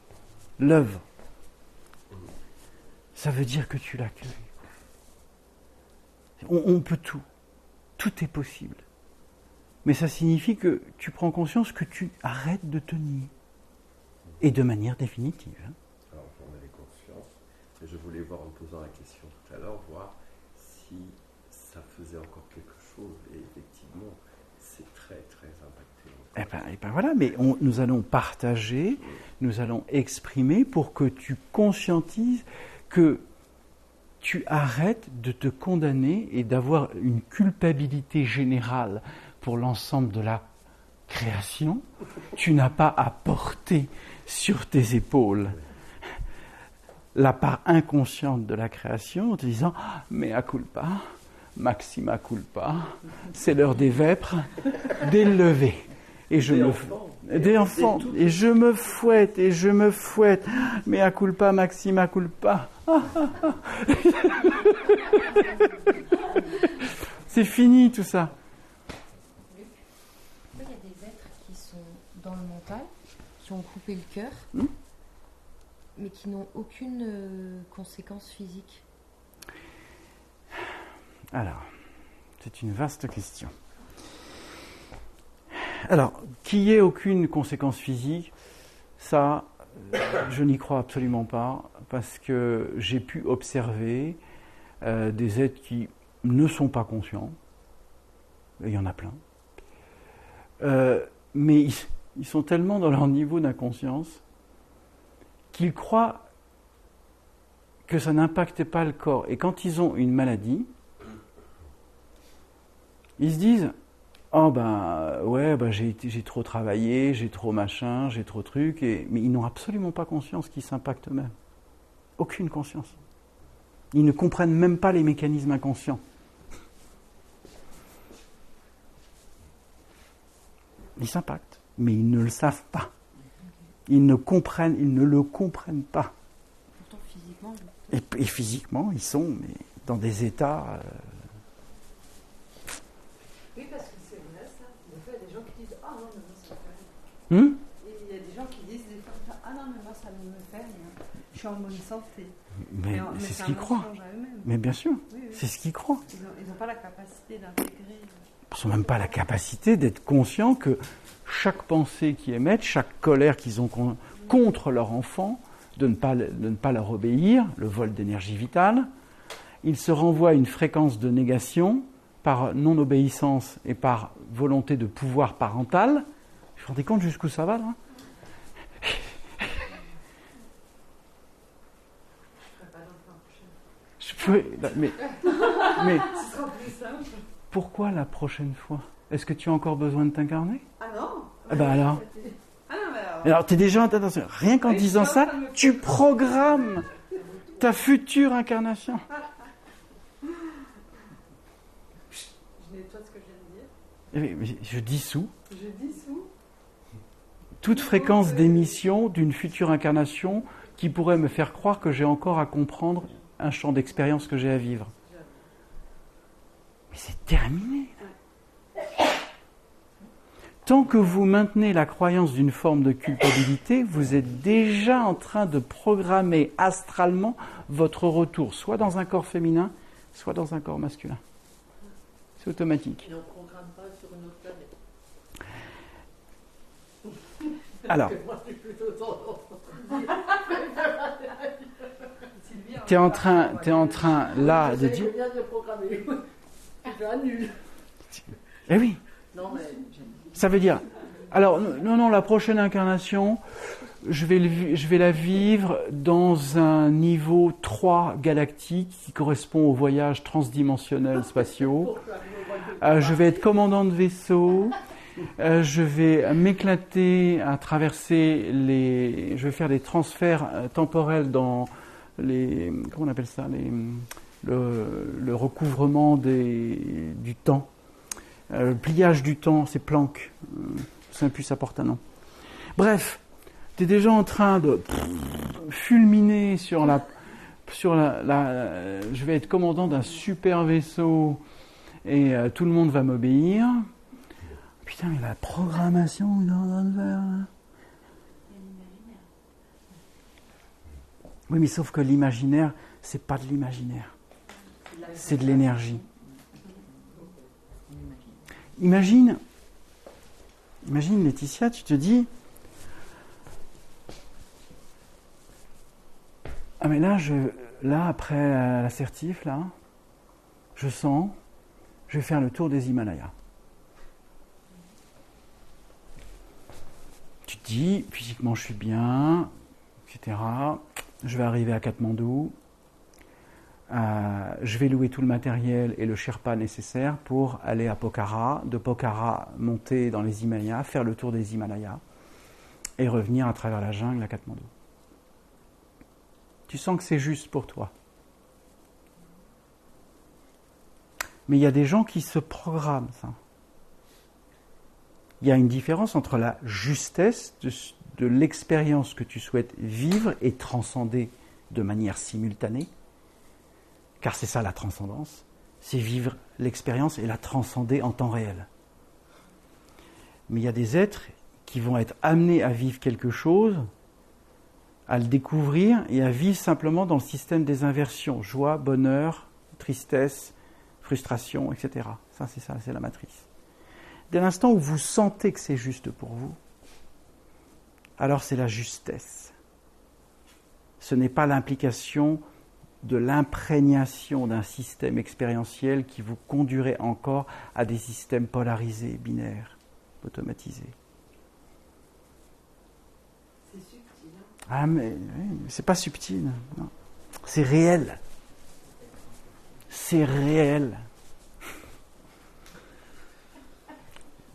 ça veut dire que tu l'accueilles. On peut tout. Tout est possible. Mais ça signifie que tu prends conscience que tu arrêtes de te nier. Et de manière définitive. Alors j'en avais conscience. Et je voulais voir en posant la question tout à l'heure, voir si ça faisait encore quelque chose. Et effectivement, c'est très très impacté. Et ben voilà, mais nous allons partager, nous allons exprimer pour que tu conscientises que tu arrêtes de te condamner et d'avoir une culpabilité générale pour l'ensemble de la création. Tu n'as pas à porter sur tes épaules la part inconsciente de la création en te disant « mea culpa, maxima culpa, c'est l'heure des vêpres, des levées ». Et des enfants, et je me fouette, mea culpa, maxima culpa. C'est fini tout ça. Il y a des êtres qui sont dans le mental, qui ont coupé le cœur, mais qui n'ont aucune conséquence physique. Alors, c'est une vaste question. Alors, qu'il n'y ait aucune conséquence physique, ça, je n'y crois absolument pas, parce que j'ai pu observer des êtres qui ne sont pas conscients, il y en a plein, mais ils sont tellement dans leur niveau d'inconscience qu'ils croient que ça n'impacte pas le corps. Et quand ils ont une maladie, ils se disent « Oh j'ai trop travaillé, j'ai trop machin, j'ai trop truc », mais ils n'ont absolument pas conscience qu'ils s'impactent eux-mêmes. Aucune conscience. Ils ne comprennent même pas les mécanismes inconscients. Ils s'impactent, mais ils ne le savent pas. Ils ne le comprennent pas. Pourtant, physiquement... Et physiquement, ils sont dans des états... Oui, parce que c'est vrai ça. Des fois, il y a des gens qui disent « Ah non, mais moi, ça me fait rien. » Et il y a des gens qui disent des fois « Ah non, mais moi, ça ne me fait rien. Je suis en bonne santé. » Mais c'est ce qu'ils croient. Mais bien sûr, oui. C'est ce qu'ils croient. Ils n'ont pas la capacité d'intégrer. Ils n'ont même pas la capacité d'être conscients que chaque pensée qu'ils émettent, chaque colère qu'ils ont contre leur enfant, de ne pas leur obéir, le vol d'énergie vitale, ils se renvoient à une fréquence de négation par non-obéissance et par volonté de pouvoir parental. Vous vous rendez compte jusqu'où ça va, là ? Mais pourquoi la prochaine fois ? Est-ce que tu as encore besoin de t'incarner ? Ah non ? Ah ben alors. Ah non, mais alors tu es déjà... Attention, rien qu'en disant ça, tu programmes ta future incarnation. Je nettoie ce que je viens de dire. Je dissous toute fréquence d'émission d'une future incarnation qui pourrait me faire croire que j'ai encore à comprendre un champ d'expérience que j'ai à vivre. Mais c'est terminé. Tant que vous maintenez la croyance d'une forme de culpabilité, vous êtes déjà en train de programmer astralement votre retour, soit dans un corps féminin, soit dans un corps masculin. C'est automatique. Et on ne programme pas sur une autre planète. Alors, moi, je suis plutôt t'es en train là de dire... bien de programmer. Je annule. Eh oui. Non, mais... Ça veut dire, Alors, non, la prochaine incarnation, je vais la vivre dans un niveau 3 galactique qui correspond aux voyages transdimensionnels spatiaux. Je vais être commandant de vaisseau. Je vais m'éclater à traverser je vais faire des transferts temporels dans les... Comment on appelle ça, le recouvrement du temps. Le pliage du temps, c'est Planck. Saint-Puce, ça porte un nom. Bref, tu es déjà en train de fulminer sur la... Je vais être commandant d'un super vaisseau et tout le monde va m'obéir. Putain, mais la programmation, il est en train de faire... Oui, mais sauf que l'imaginaire, c'est pas de l'imaginaire. C'est de l'énergie. Imagine, Laetitia, tu te dis... Ah mais là après l'assertif, là, je sens, je vais faire le tour des Himalayas. Tu te dis, physiquement je suis bien, etc. Je vais arriver à Katmandou. Je vais louer tout le matériel et le Sherpa nécessaire pour aller à Pokhara. De Pokhara, monter dans les Himalayas, faire le tour des Himalayas et revenir à travers la jungle à Katmandou. Tu sens que c'est juste pour toi. Mais il y a des gens qui se programment ça. Il y a une différence entre la justesse de l'expérience que tu souhaites vivre et transcender de manière simultanée, car c'est ça la transcendance, c'est vivre l'expérience et la transcender en temps réel. Mais il y a des êtres qui vont être amenés à vivre quelque chose, à le découvrir et à vivre simplement dans le système des inversions, joie, bonheur, tristesse, frustration, etc. Ça, c'est la matrice. Dès l'instant où vous sentez que c'est juste pour vous, alors c'est la justesse. Ce n'est pas l'implication de l'imprégnation d'un système expérientiel qui vous conduirait encore à des systèmes polarisés, binaires, automatisés. C'est subtil. Hein. Ah mais c'est pas subtil, non. C'est réel. C'est réel.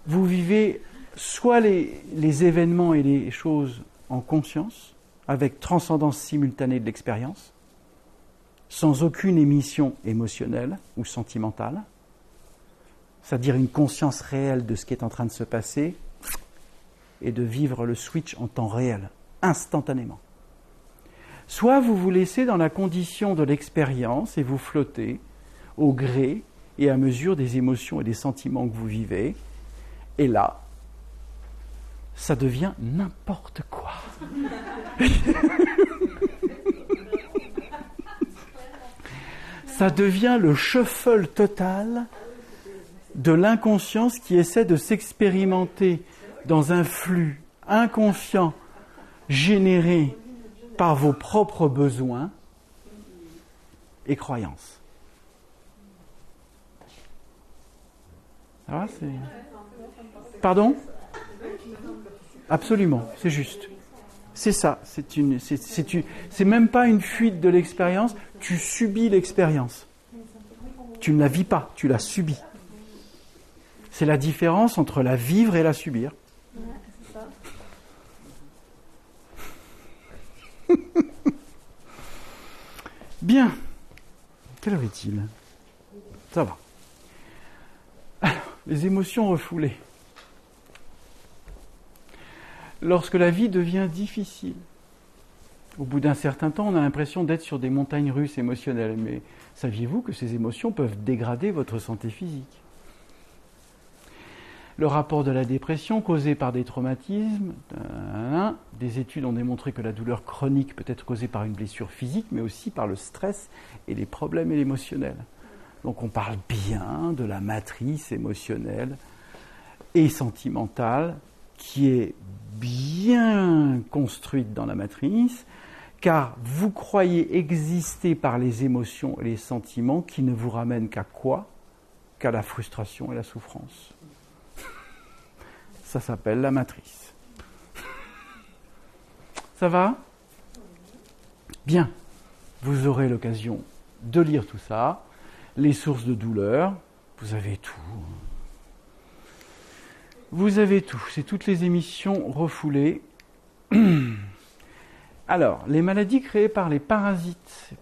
Vous vivez soit les événements et les choses en conscience, avec transcendance simultanée de l'expérience, sans aucune émission émotionnelle ou sentimentale, c'est-à-dire une conscience réelle de ce qui est en train de se passer et de vivre le switch en temps réel, instantanément. Soit vous vous laissez dans la condition de l'expérience et vous flottez au gré et à mesure des émotions et des sentiments que vous vivez, et là, ça devient n'importe quoi. Ça devient le shuffle total de l'inconscience qui essaie de s'expérimenter dans un flux inconscient généré par vos propres besoins et croyances. Ça va, c'est... Pardon ? Absolument, c'est juste. C'est ça, c'est même pas une fuite de l'expérience, tu subis l'expérience. Tu ne la vis pas, tu la subis. C'est la différence entre la vivre et la subir. Bien. Quelle heure est-il ? Ça va. Alors, les émotions refoulées. Lorsque la vie devient difficile, au bout d'un certain temps, on a l'impression d'être sur des montagnes russes émotionnelles. Mais saviez-vous que ces émotions peuvent dégrader votre santé physique ? Le rapport de la dépression causée par des traumatismes, des études ont démontré que la douleur chronique peut être causée par une blessure physique, mais aussi par le stress et les problèmes émotionnels. Donc on parle bien de la matrice émotionnelle et sentimentale qui est bien construite dans la matrice, car vous croyez exister par les émotions et les sentiments qui ne vous ramènent qu'à quoi ? Qu'à la frustration et la souffrance. ça s'appelle la matrice. Ça va ? Bien. Vous aurez l'occasion de lire tout ça. Les sources de douleur, vous avez tout. Vous avez tout. C'est toutes les émissions refoulées. Alors, les maladies créées par les parasites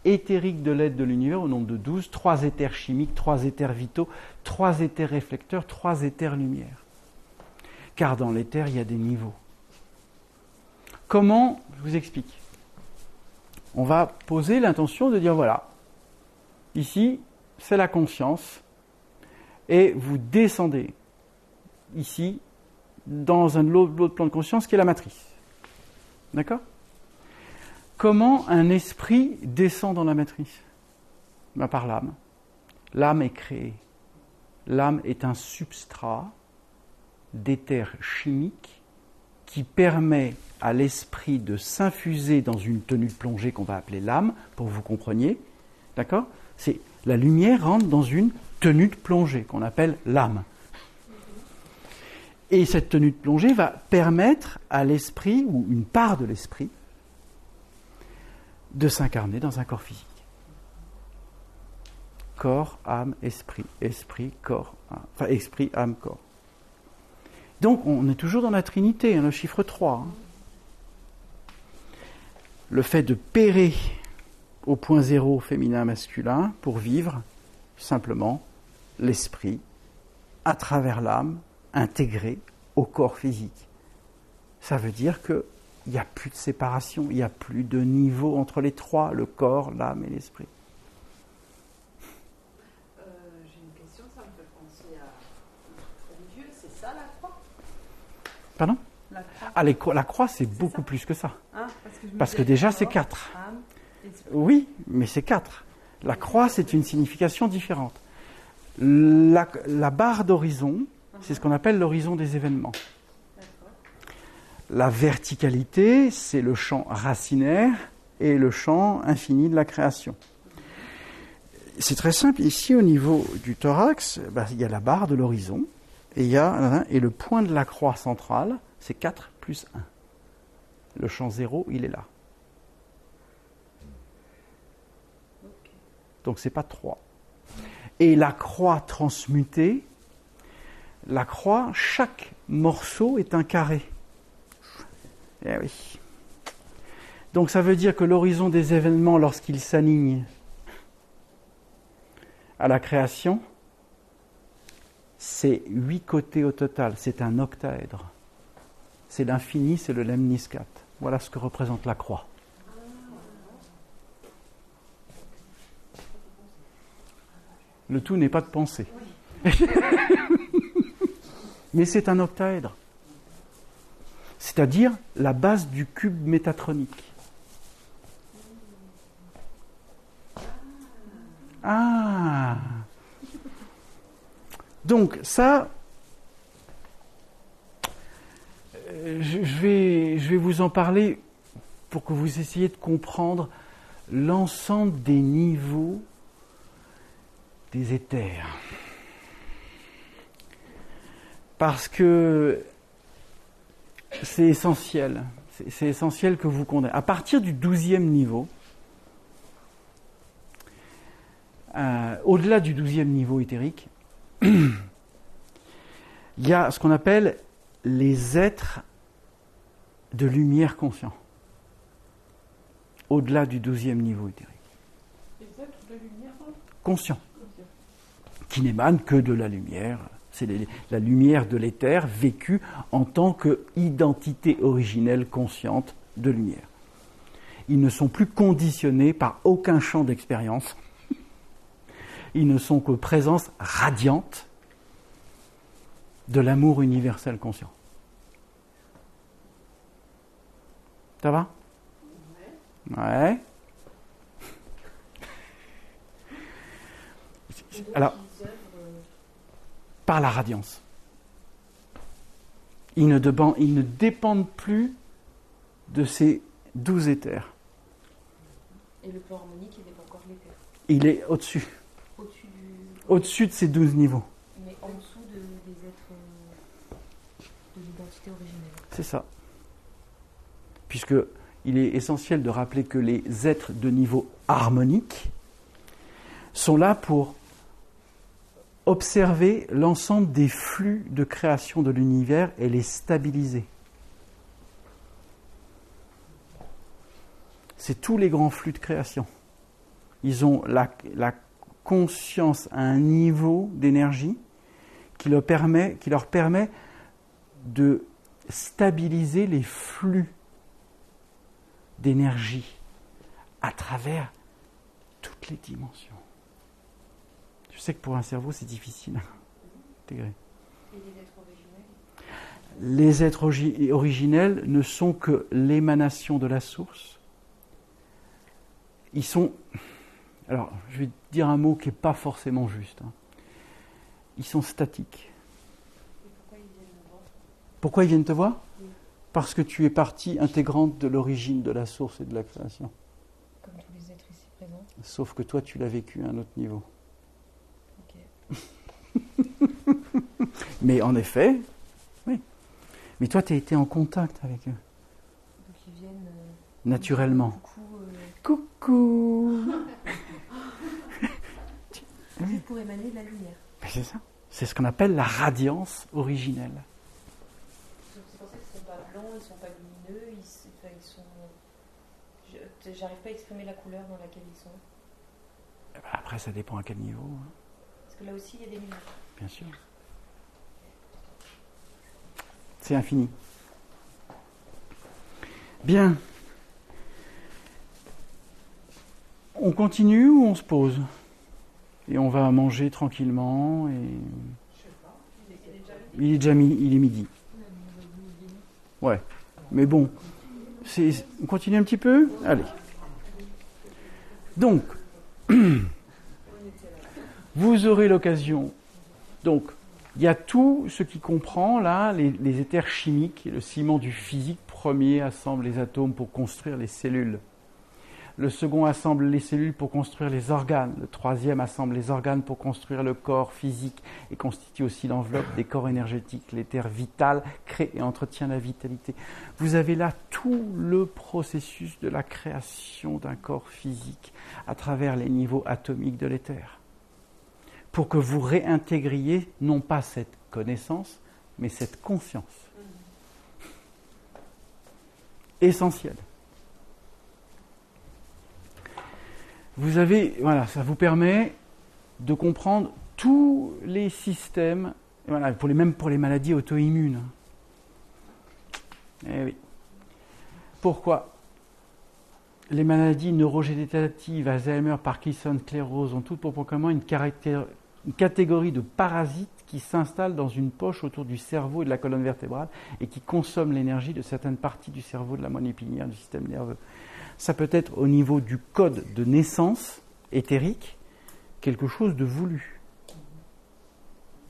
éthériques de l'aide de l'univers au nombre de 12, 3 éthers chimiques, 3 éthers vitaux, 3 éthers réflecteurs, 3 éthers lumière. Car dans l'éther, il y a des niveaux. Comment ? Je vous explique. On va poser l'intention de dire, voilà, ici, c'est la conscience, et vous descendez ici, dans un autre plan de conscience qui est la matrice. D'accord ? Comment un esprit descend dans la matrice ? Par l'âme. L'âme est créée. L'âme est un substrat d'éther chimique qui permet à l'esprit de s'infuser dans une tenue de plongée qu'on va appeler l'âme, pour que vous compreniez. D'accord ? La lumière rentre dans une tenue de plongée qu'on appelle l'âme. Et cette tenue de plongée va permettre à l'esprit, ou une part de l'esprit, de s'incarner dans un corps physique. Corps, âme, esprit. Esprit, corps. Enfin, esprit, âme, corps. Donc, on est toujours dans la Trinité, le chiffre 3. Le fait de pérer au point zéro féminin-masculin pour vivre simplement l'esprit à travers l'âme intégré au corps physique. Ça veut dire qu'il n'y a plus de séparation, il n'y a plus de niveau entre les trois, le corps, l'âme et l'esprit. J'ai une question, ça me fait penser à un truc religieux, c'est ça la croix ? Pardon ? La croix. La croix, c'est beaucoup plus que ça. Hein, parce que déjà, c'est 4. Oui, mais c'est 4. La croix, c'est une signification différente. La barre d'horizon, c'est ce qu'on appelle l'horizon des événements. D'accord. La verticalité, c'est le champ racinaire et le champ infini de la création. C'est très simple. Ici, au niveau du thorax, il y a la barre de l'horizon et le point de la croix centrale, c'est 4 plus 1. Le champ 0, il est là. Donc, ce n'est pas 3. Et la croix transmutée, la croix, chaque morceau est un carré. Eh oui. Donc ça veut dire que l'horizon des événements, lorsqu'il s'aligne à la création, c'est 8 côtés au total, c'est un octaèdre. C'est l'infini, c'est le lemniscate. Voilà ce que représente la croix. Le tout n'est pas de penser. Mais c'est un octaèdre. C'est-à-dire la base du cube métatronique. Ah. Donc ça, je vais vous en parler pour que vous essayiez de comprendre l'ensemble des niveaux des éthers. Parce que c'est essentiel. C'est essentiel que vous condamnez. À partir du 12e niveau, au-delà du 12e niveau éthérique, il y a ce qu'on appelle les êtres de lumière conscients. Au-delà du 12e niveau éthérique. Les êtres de lumière conscients. Qui n'émanent que de la lumière. C'est la lumière de l'éther vécue en tant qu'identité originelle consciente de lumière. Ils ne sont plus conditionnés par aucun champ d'expérience. Ils ne sont que présence radiante de l'amour universel conscient. Ça va ? Ouais. Alors, par la radiance. Ils ne dépendent plus de ces 12 éthers. Et le plan harmonique, il n'est pas encore l'éther. Il est au-dessus. Au-dessus de ces 12 niveaux. Mais en dessous des êtres de l'identité originelle. C'est ça. Puisque il est essentiel de rappeler que les êtres de niveau harmonique sont là pour observer l'ensemble des flux de création de l'univers et les stabiliser. C'est tous les grands flux de création. Ils ont la conscience à un niveau d'énergie qui leur permet de stabiliser les flux d'énergie à travers toutes les dimensions. Je sais que pour un cerveau, c'est difficile à intégrer. Et les êtres originels? Les êtres originels ne sont que l'émanation de la source. Ils sont... Alors, je vais dire un mot qui n'est pas forcément juste. Ils sont statiques. Et pourquoi ils viennent me voir? Pourquoi ils viennent te voir? Oui. Parce que tu es partie intégrante de l'origine de la source et de la création. Comme tous les êtres ici présents. Sauf que toi, tu l'as vécu à un autre niveau. Ok. Mais en effet, oui. Mais toi, tu as été en contact avec eux. Donc ils viennent... Naturellement. Coucou. Juste pour émaner de la lumière. C'est ça. C'est ce qu'on appelle la radiance originelle. C'est pour ça qu'ils ne sont pas blancs, ils ne sont pas lumineux, ils sont... J'arrive pas à exprimer la couleur dans laquelle ils sont. Après, ça dépend à quel niveau. Parce que là aussi, il y a des lumières. Bien sûr. C'est infini. Bien. On continue ou on se pose? Et on va manger tranquillement et... Il est midi. Ouais. Mais bon, on continue un petit peu? Allez. Donc, vous aurez l'occasion. Donc, il y a tout ce qui comprend, là, les éthers chimiques. Le ciment du physique premier assemble les atomes pour construire les cellules. Le second assemble les cellules pour construire les organes. Le troisième assemble les organes pour construire le corps physique et constitue aussi l'enveloppe des corps énergétiques. L'éther vital crée et entretient la vitalité. Vous avez là tout le processus de la création d'un corps physique à travers les niveaux atomiques de l'éther. Pour que vous réintégriez non pas cette connaissance, mais cette conscience. Essentielle. Vous avez, voilà, ça vous permet de comprendre tous les systèmes, voilà, même pour les maladies auto-immunes. Eh oui. Pourquoi? Les maladies neurodégénératives, Alzheimer, Parkinson, sclérose, ont toutes pour point commun une catégorie de parasites qui s'installent dans une poche autour du cerveau et de la colonne vertébrale et qui consomment l'énergie de certaines parties du cerveau, de la moelle épinière, du système nerveux. Ça peut être au niveau du code de naissance éthérique, quelque chose de voulu,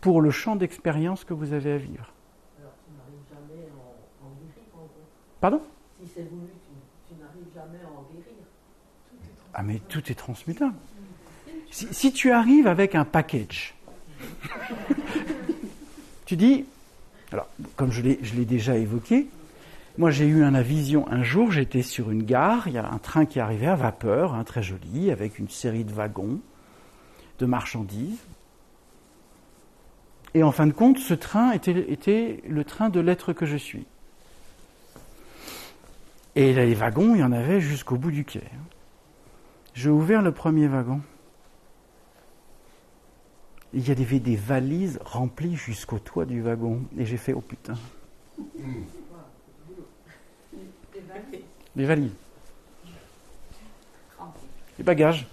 pour le champ d'expérience que vous avez à vivre. Alors tu n'arrives jamais à en guérir, en gros. Pardon? Si c'est voulu, tu n'arrives jamais à en guérir. Ah mais tout est transmutable. Si tu arrives avec un package, tu dis, alors comme je l'ai déjà évoqué, moi j'ai eu une vision un jour, j'étais sur une gare, il y a un train qui arrivait à vapeur, très joli, avec une série de wagons, de marchandises. Et en fin de compte, ce train était le train de l'être que je suis. Et là, les wagons, il y en avait jusqu'au bout du quai. J'ai ouvert le premier wagon. Il y avait des valises remplies jusqu'au toit du wagon. Et j'ai fait, oh putain. Les valises. Les bagages.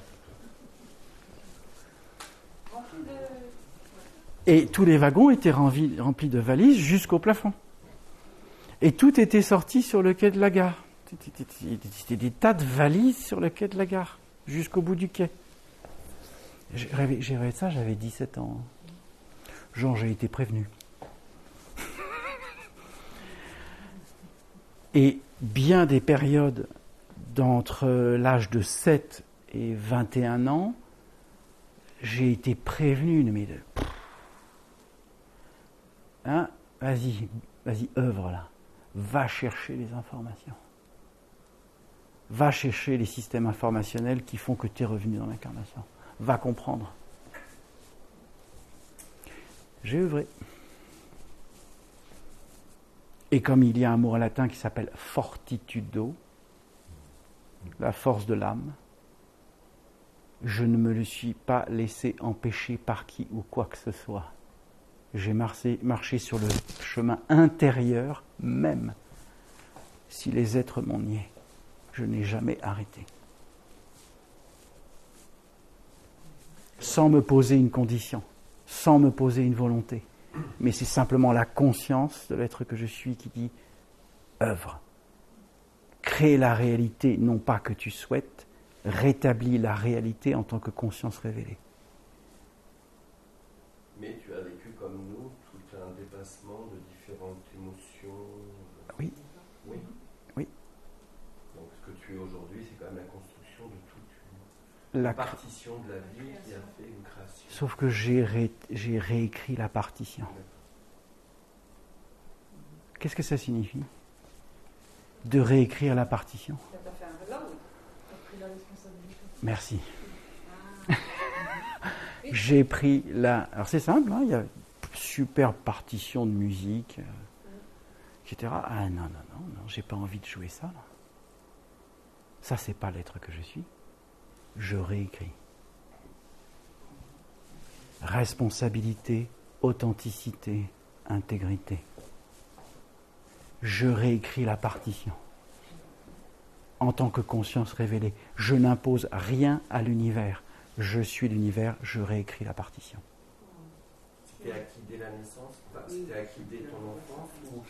Et tous les wagons étaient remplis de valises jusqu'au plafond. Et tout était sorti sur le quai de la gare. C'était des tas de valises sur le quai de la gare, jusqu'au bout du quai. J'ai rêvé de ça, j'avais 17 ans. Genre, j'ai été prévenu. Et bien des périodes d'entre l'âge de 7 et 21 ans, j'ai été prévenu. Mais Vas-y, œuvre là. Va chercher les informations. Va chercher les systèmes informationnels qui font que tu es revenu dans l'incarnation. Va comprendre. J'ai œuvré. Et comme il y a un mot en latin qui s'appelle fortitudo, la force de l'âme, je ne me le suis pas laissé empêcher par qui ou quoi que ce soit. J'ai marché sur le chemin intérieur, même si les êtres m'ont nié. Je n'ai jamais arrêté. Sans me poser une condition, sans me poser une volonté. Mais c'est simplement la conscience de l'être que je suis qui dit « œuvre ». Crée la réalité, non pas que tu souhaites, rétablis la réalité en tant que conscience révélée. Mais tu as vécu comme nous tout un dépassement de différentes émotions. Oui. Oui. Oui. Donc ce que tu es aujourd'hui, c'est quand même la construction de toute une partition de la vie qui a fait une création. Sauf que j'ai réécrit la partition. Qu'est-ce que ça signifie ? De réécrire la partition. Tu n'as pas fait un reload. Tu as pris la responsabilité. Merci. J'ai pris la... Alors c'est simple, hein, il y a une super partition de musique, etc. Ah non, j'ai pas envie de jouer ça. Là. Ça, c'est pas l'être que je suis. Je réécris. Responsabilité, authenticité, intégrité. Je réécris la partition. En tant que conscience révélée, je n'impose rien à l'univers. Je suis l'univers, je réécris la partition. C'était acquis dès la naissance, c'était acquis dès ton enfance ou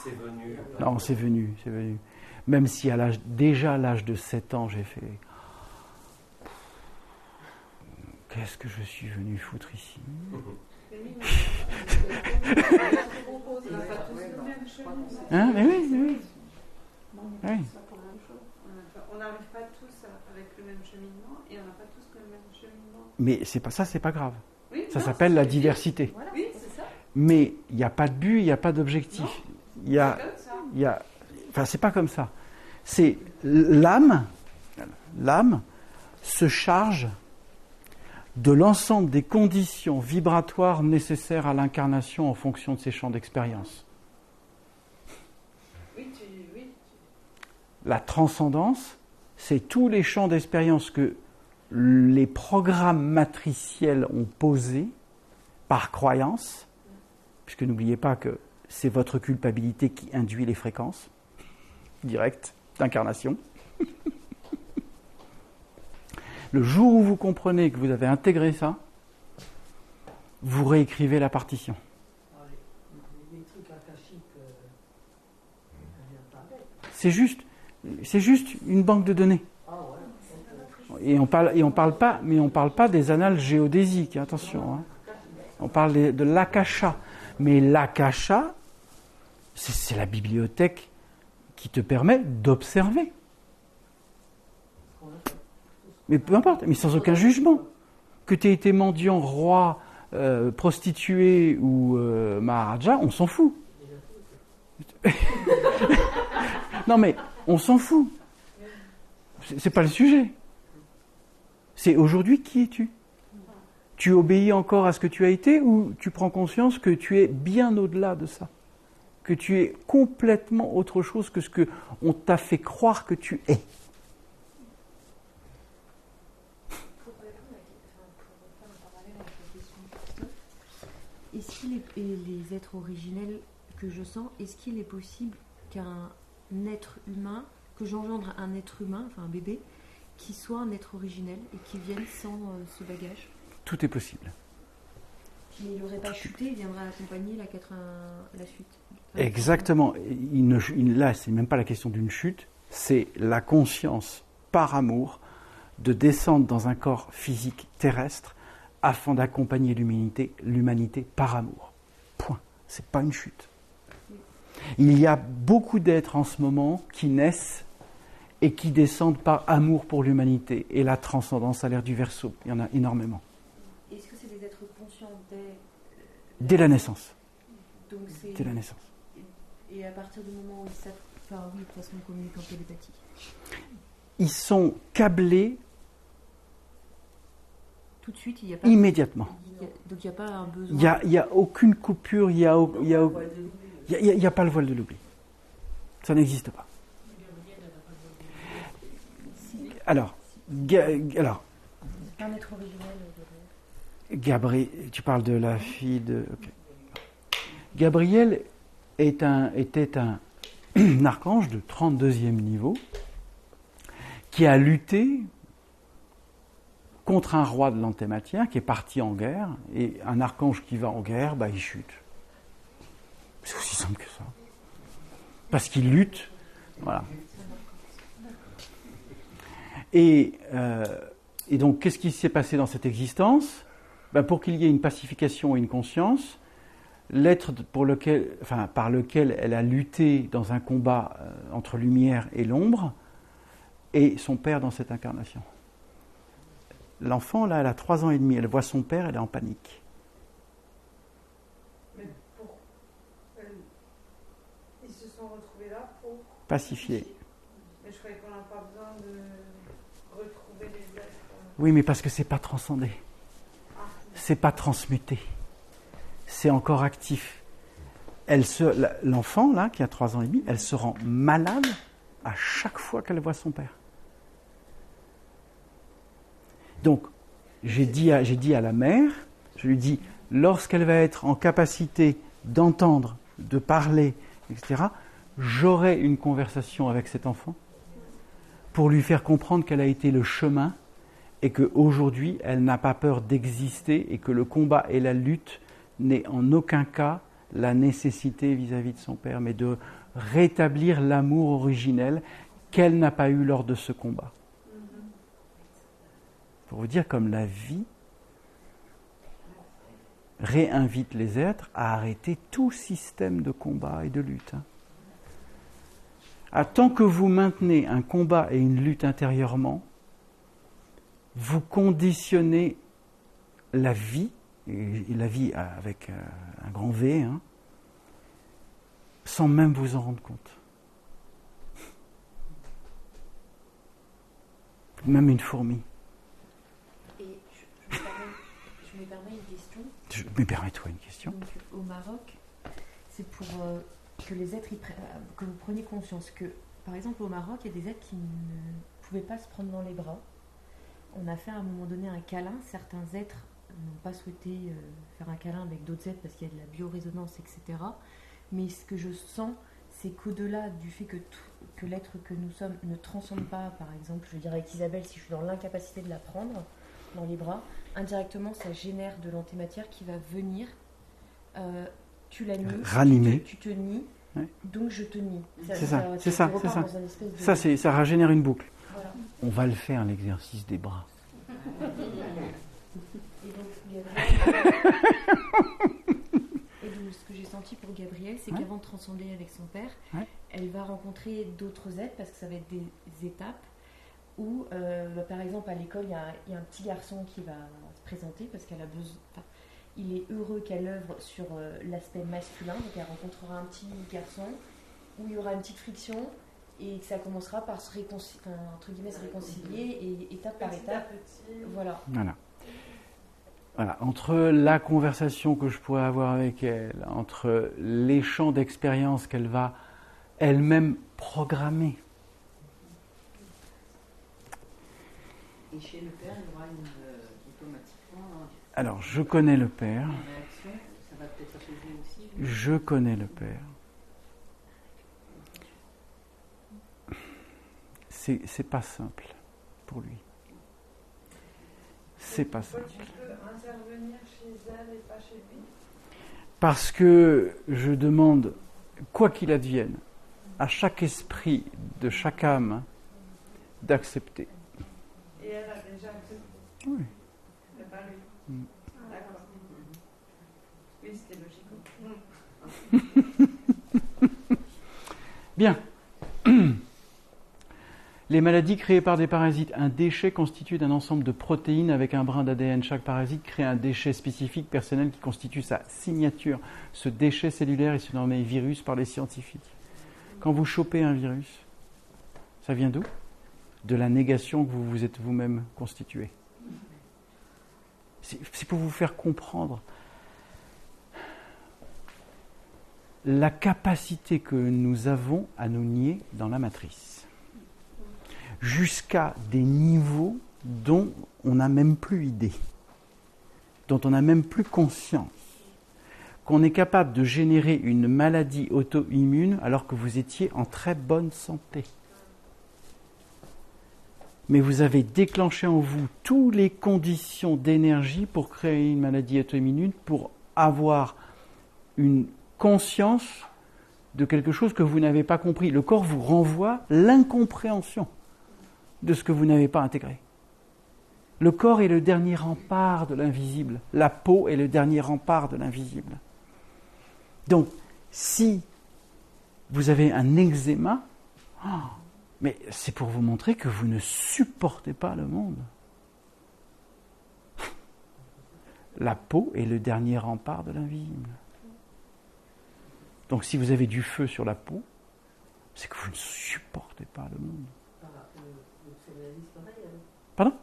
c'est venu? Non, c'est venu. Même si déjà à l'âge de 7 ans, j'ai fait... Qu'est-ce que je suis venu foutre ici? Hein, mais oui. On n'arrive pas tous avec le même cheminement et on n'a pas tous le même cheminement. Mais c'est pas grave. Oui, ça s'appelle la diversité. Voilà. Oui, c'est ça. Mais il n'y a pas de but, il n'y a pas d'objectif. C'est pas comme ça. C'est l'âme se charge de l'ensemble des conditions vibratoires nécessaires à l'incarnation en fonction de ses champs d'expérience. Oui. La transcendance, c'est tous les champs d'expérience que les programmes matriciels ont posés par croyance, puisque n'oubliez pas que c'est votre culpabilité qui induit les fréquences directes d'incarnation. Le jour où vous comprenez que vous avez intégré ça, vous réécrivez la partition. Les trucs akashiques, c'est juste une banque de données. Et on parle pas des annales géodésiques, attention. Hein. On parle de l'akasha. Mais l'akasha, c'est la bibliothèque qui te permet d'observer. Mais peu importe, mais sans aucun jugement. Que tu aies été mendiant, roi, prostituée ou maharaja, on s'en fout. Non mais, on s'en fout. C'est pas le sujet. C'est aujourd'hui, qui es-tu ? Tu obéis encore à ce que tu as été ou tu prends conscience que tu es bien au-delà de ça ? Que tu es complètement autre chose que ce qu'on t'a fait croire que tu es ? Est-ce qu'il est, et les êtres originels que je sens, est-ce qu'il est possible qu'un être humain, que j'engendre un être humain, enfin un bébé, qui soit un être originel et qui vienne sans ce bagage? Tout est possible. Mais il n'aurait pas chuté, il viendra accompagner la chute. Exactement. Là, c'est même pas la question d'une chute, c'est la conscience, par amour, de descendre dans un corps physique terrestre afin d'accompagner l'humanité par amour. Point. C'est pas une chute. Il y a beaucoup d'êtres en ce moment qui naissent et qui descendent par amour pour l'humanité. Et la transcendance à l'ère du Verseau, il y en a énormément. Est-ce que c'est des êtres conscients dès la naissance? Donc c'est la naissance. Et à partir du moment où ils savent, enfin oui, de toute façon, on communique en télépathie. Ils sont câblés tout de suite, il n'y a pas... Immédiatement. Donc il n'y a pas un besoin... Il n'y a aucune coupure, il n'y a pas le voile de l'oubli. Ça n'existe pas. Alors, c'est pas un être originel. Gabriel, tu parles de la fille de... Okay. Gabriel était un archange de 32e niveau qui a lutté contre un roi de l'antématière qui est parti en guerre, et un archange qui va en guerre, il chute. C'est aussi simple que ça. Parce qu'il lutte, voilà. Et donc, qu'est-ce qui s'est passé dans cette existence ? Pour qu'il y ait une pacification et une conscience, l'être par lequel elle a lutté dans un combat entre lumière et l'ombre est son père dans cette incarnation. L'enfant, là, elle a 3 ans et demi, elle voit son père, elle est en panique. Mais ils se sont retrouvés là pour... Pacifier. Mais je croyais qu'on n'a pas besoin de retrouver les êtres. Oui, mais parce que c'est pas transcendé. C'est pas transmuté. C'est encore actif. L'enfant, là, qui a 3 ans et demi, elle se rend malade à chaque fois qu'elle voit son père. Donc, j'ai dit à la mère, je lui dis, lorsqu'elle va être en capacité d'entendre, de parler, etc., j'aurai une conversation avec cet enfant pour lui faire comprendre qu'elle a été le chemin et qu'aujourd'hui, elle n'a pas peur d'exister et que le combat et la lutte n'est en aucun cas la nécessité vis-à-vis de son père, mais de rétablir l'amour originel qu'elle n'a pas eu lors de ce combat. Pour vous dire comme la vie réinvite les êtres à arrêter tout système de combat et de lutte. Tant que vous maintenez un combat et une lutte intérieurement, vous conditionnez la vie, et la vie avec un grand V, sans même vous en rendre compte. Même une fourmi. Et je me permets une question. Je me permets-toi une question. Donc, au Maroc, c'est pour que les êtres, que vous preniez conscience que, par exemple, au Maroc, il y a des êtres qui ne pouvaient pas se prendre dans les bras. On a fait à un moment donné un câlin. Certains êtres n'ont pas souhaité faire un câlin avec d'autres êtres parce qu'il y a de la biorésonance, etc. Mais ce que je sens, c'est qu'au-delà du fait que l'être que nous sommes ne transcende pas, par exemple, je veux dire avec Isabelle, si je suis dans l'incapacité de la prendre dans les bras, indirectement, ça génère de l'antimatière qui va venir, tu la nies, ranimer. Tu te nies, ouais. Donc je te nie. C'est ça. Ça régénère une boucle. Voilà. On va le faire, l'exercice des bras. Et donc, ce que j'ai senti pour Gabrielle, c'est qu'avant de transcender avec son père, elle va rencontrer d'autres êtres, parce que ça va être des étapes où, par exemple, à l'école, il y a un petit garçon qui va se présenter, parce qu'elle a besoin... il est heureux qu'elle œuvre sur l'aspect masculin, donc elle rencontrera un petit garçon, où il y aura une petite friction, et que ça commencera par se réconcilier, et étape par étape. Voilà. Voilà, entre la conversation que je pourrais avoir avec elle, entre les champs d'expérience qu'elle va elle-même programmer. Et chez le père, il y aura automatiquement... Alors, je connais le père. Réaction, ça va peut-être apaiser aussi. Je connais le père. C'est pas simple pour lui. C'est pas simple. Tu peux intervenir chez elle et pas chez lui ? Parce que je demande, quoi qu'il advienne, à chaque esprit de chaque âme, d'accepter. Et elle a déjà accepté ? Oui. Mais pas lui. D'accord. Oui, c'était logique. Bien. Les maladies créées par des parasites. Un déchet constitué d'un ensemble de protéines avec un brin d'ADN. Chaque parasite crée un déchet spécifique personnel qui constitue sa signature. Ce déchet cellulaire est surnommé virus par les scientifiques. Quand vous chopez un virus, ça vient d'où? De la négation que vous vous êtes vous-même constitué. C'est pour vous faire comprendre la capacité que nous avons à nous nier dans la matrice. Jusqu'à des niveaux dont on n'a même plus idée, dont on n'a même plus conscience, qu'on est capable de générer une maladie auto-immune alors que vous étiez en très bonne santé. Mais vous avez déclenché en vous toutes les conditions d'énergie pour créer une maladie auto-immune, pour avoir une conscience de quelque chose que vous n'avez pas compris. Le corps vous renvoie l'incompréhension de ce que vous n'avez pas intégré. Le corps est le dernier rempart de l'invisible. La peau est le dernier rempart de l'invisible. Donc, si vous avez un eczéma, mais c'est pour vous montrer que vous ne supportez pas le monde. La peau est le dernier rempart de l'invisible. Donc si vous avez du feu sur la peau, c'est que vous ne supportez pas le monde. Pardon ?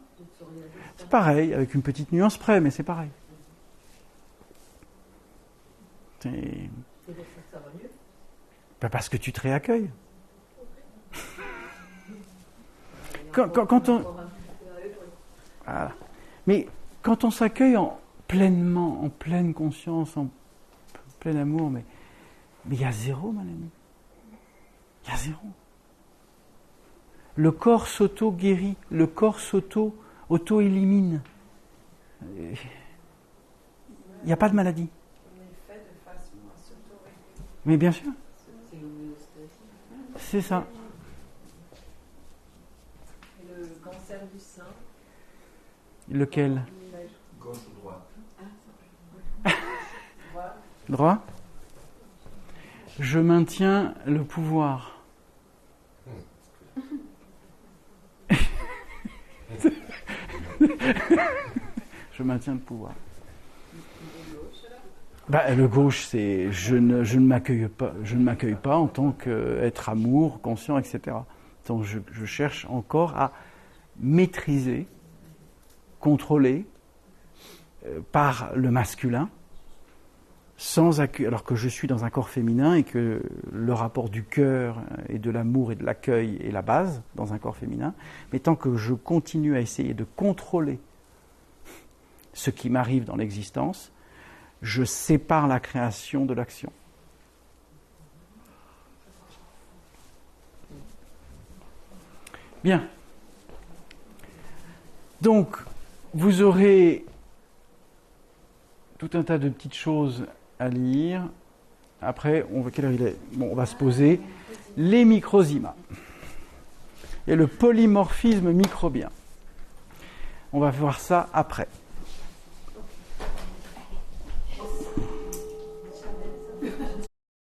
C'est pareil, avec une petite nuance près, mais c'est pareil. C'est... Parce que tu te réaccueilles. Quand on... Voilà. Mais quand on s'accueille pleinement, en pleine conscience, en plein amour, mais il y a zéro, mon ami. Il y a zéro. Le corps s'auto-guérit, le corps s'auto-élimine. Il n'y a pas de maladie. Mais bien sûr. C'est ça. Le cancer du sein. Lequel? Gauche ou droite? Droit. Je maintiens le pouvoir. Je maintiens le pouvoir. Le gauche, c'est je ne m'accueille pas en tant qu'être amour, conscient, etc. Donc je cherche encore à maîtriser, contrôler par le masculin, alors que je suis dans un corps féminin et que le rapport du cœur et de l'amour et de l'accueil est la base dans un corps féminin, mais tant que je continue à essayer de contrôler ce qui m'arrive dans l'existence, je sépare la création de l'action. Bien. Donc, vous aurez tout un tas de petites choses à lire. Après, quelle heure il est ? Bon, on va se poser. Les microzymas et le polymorphisme microbien. On va voir ça après.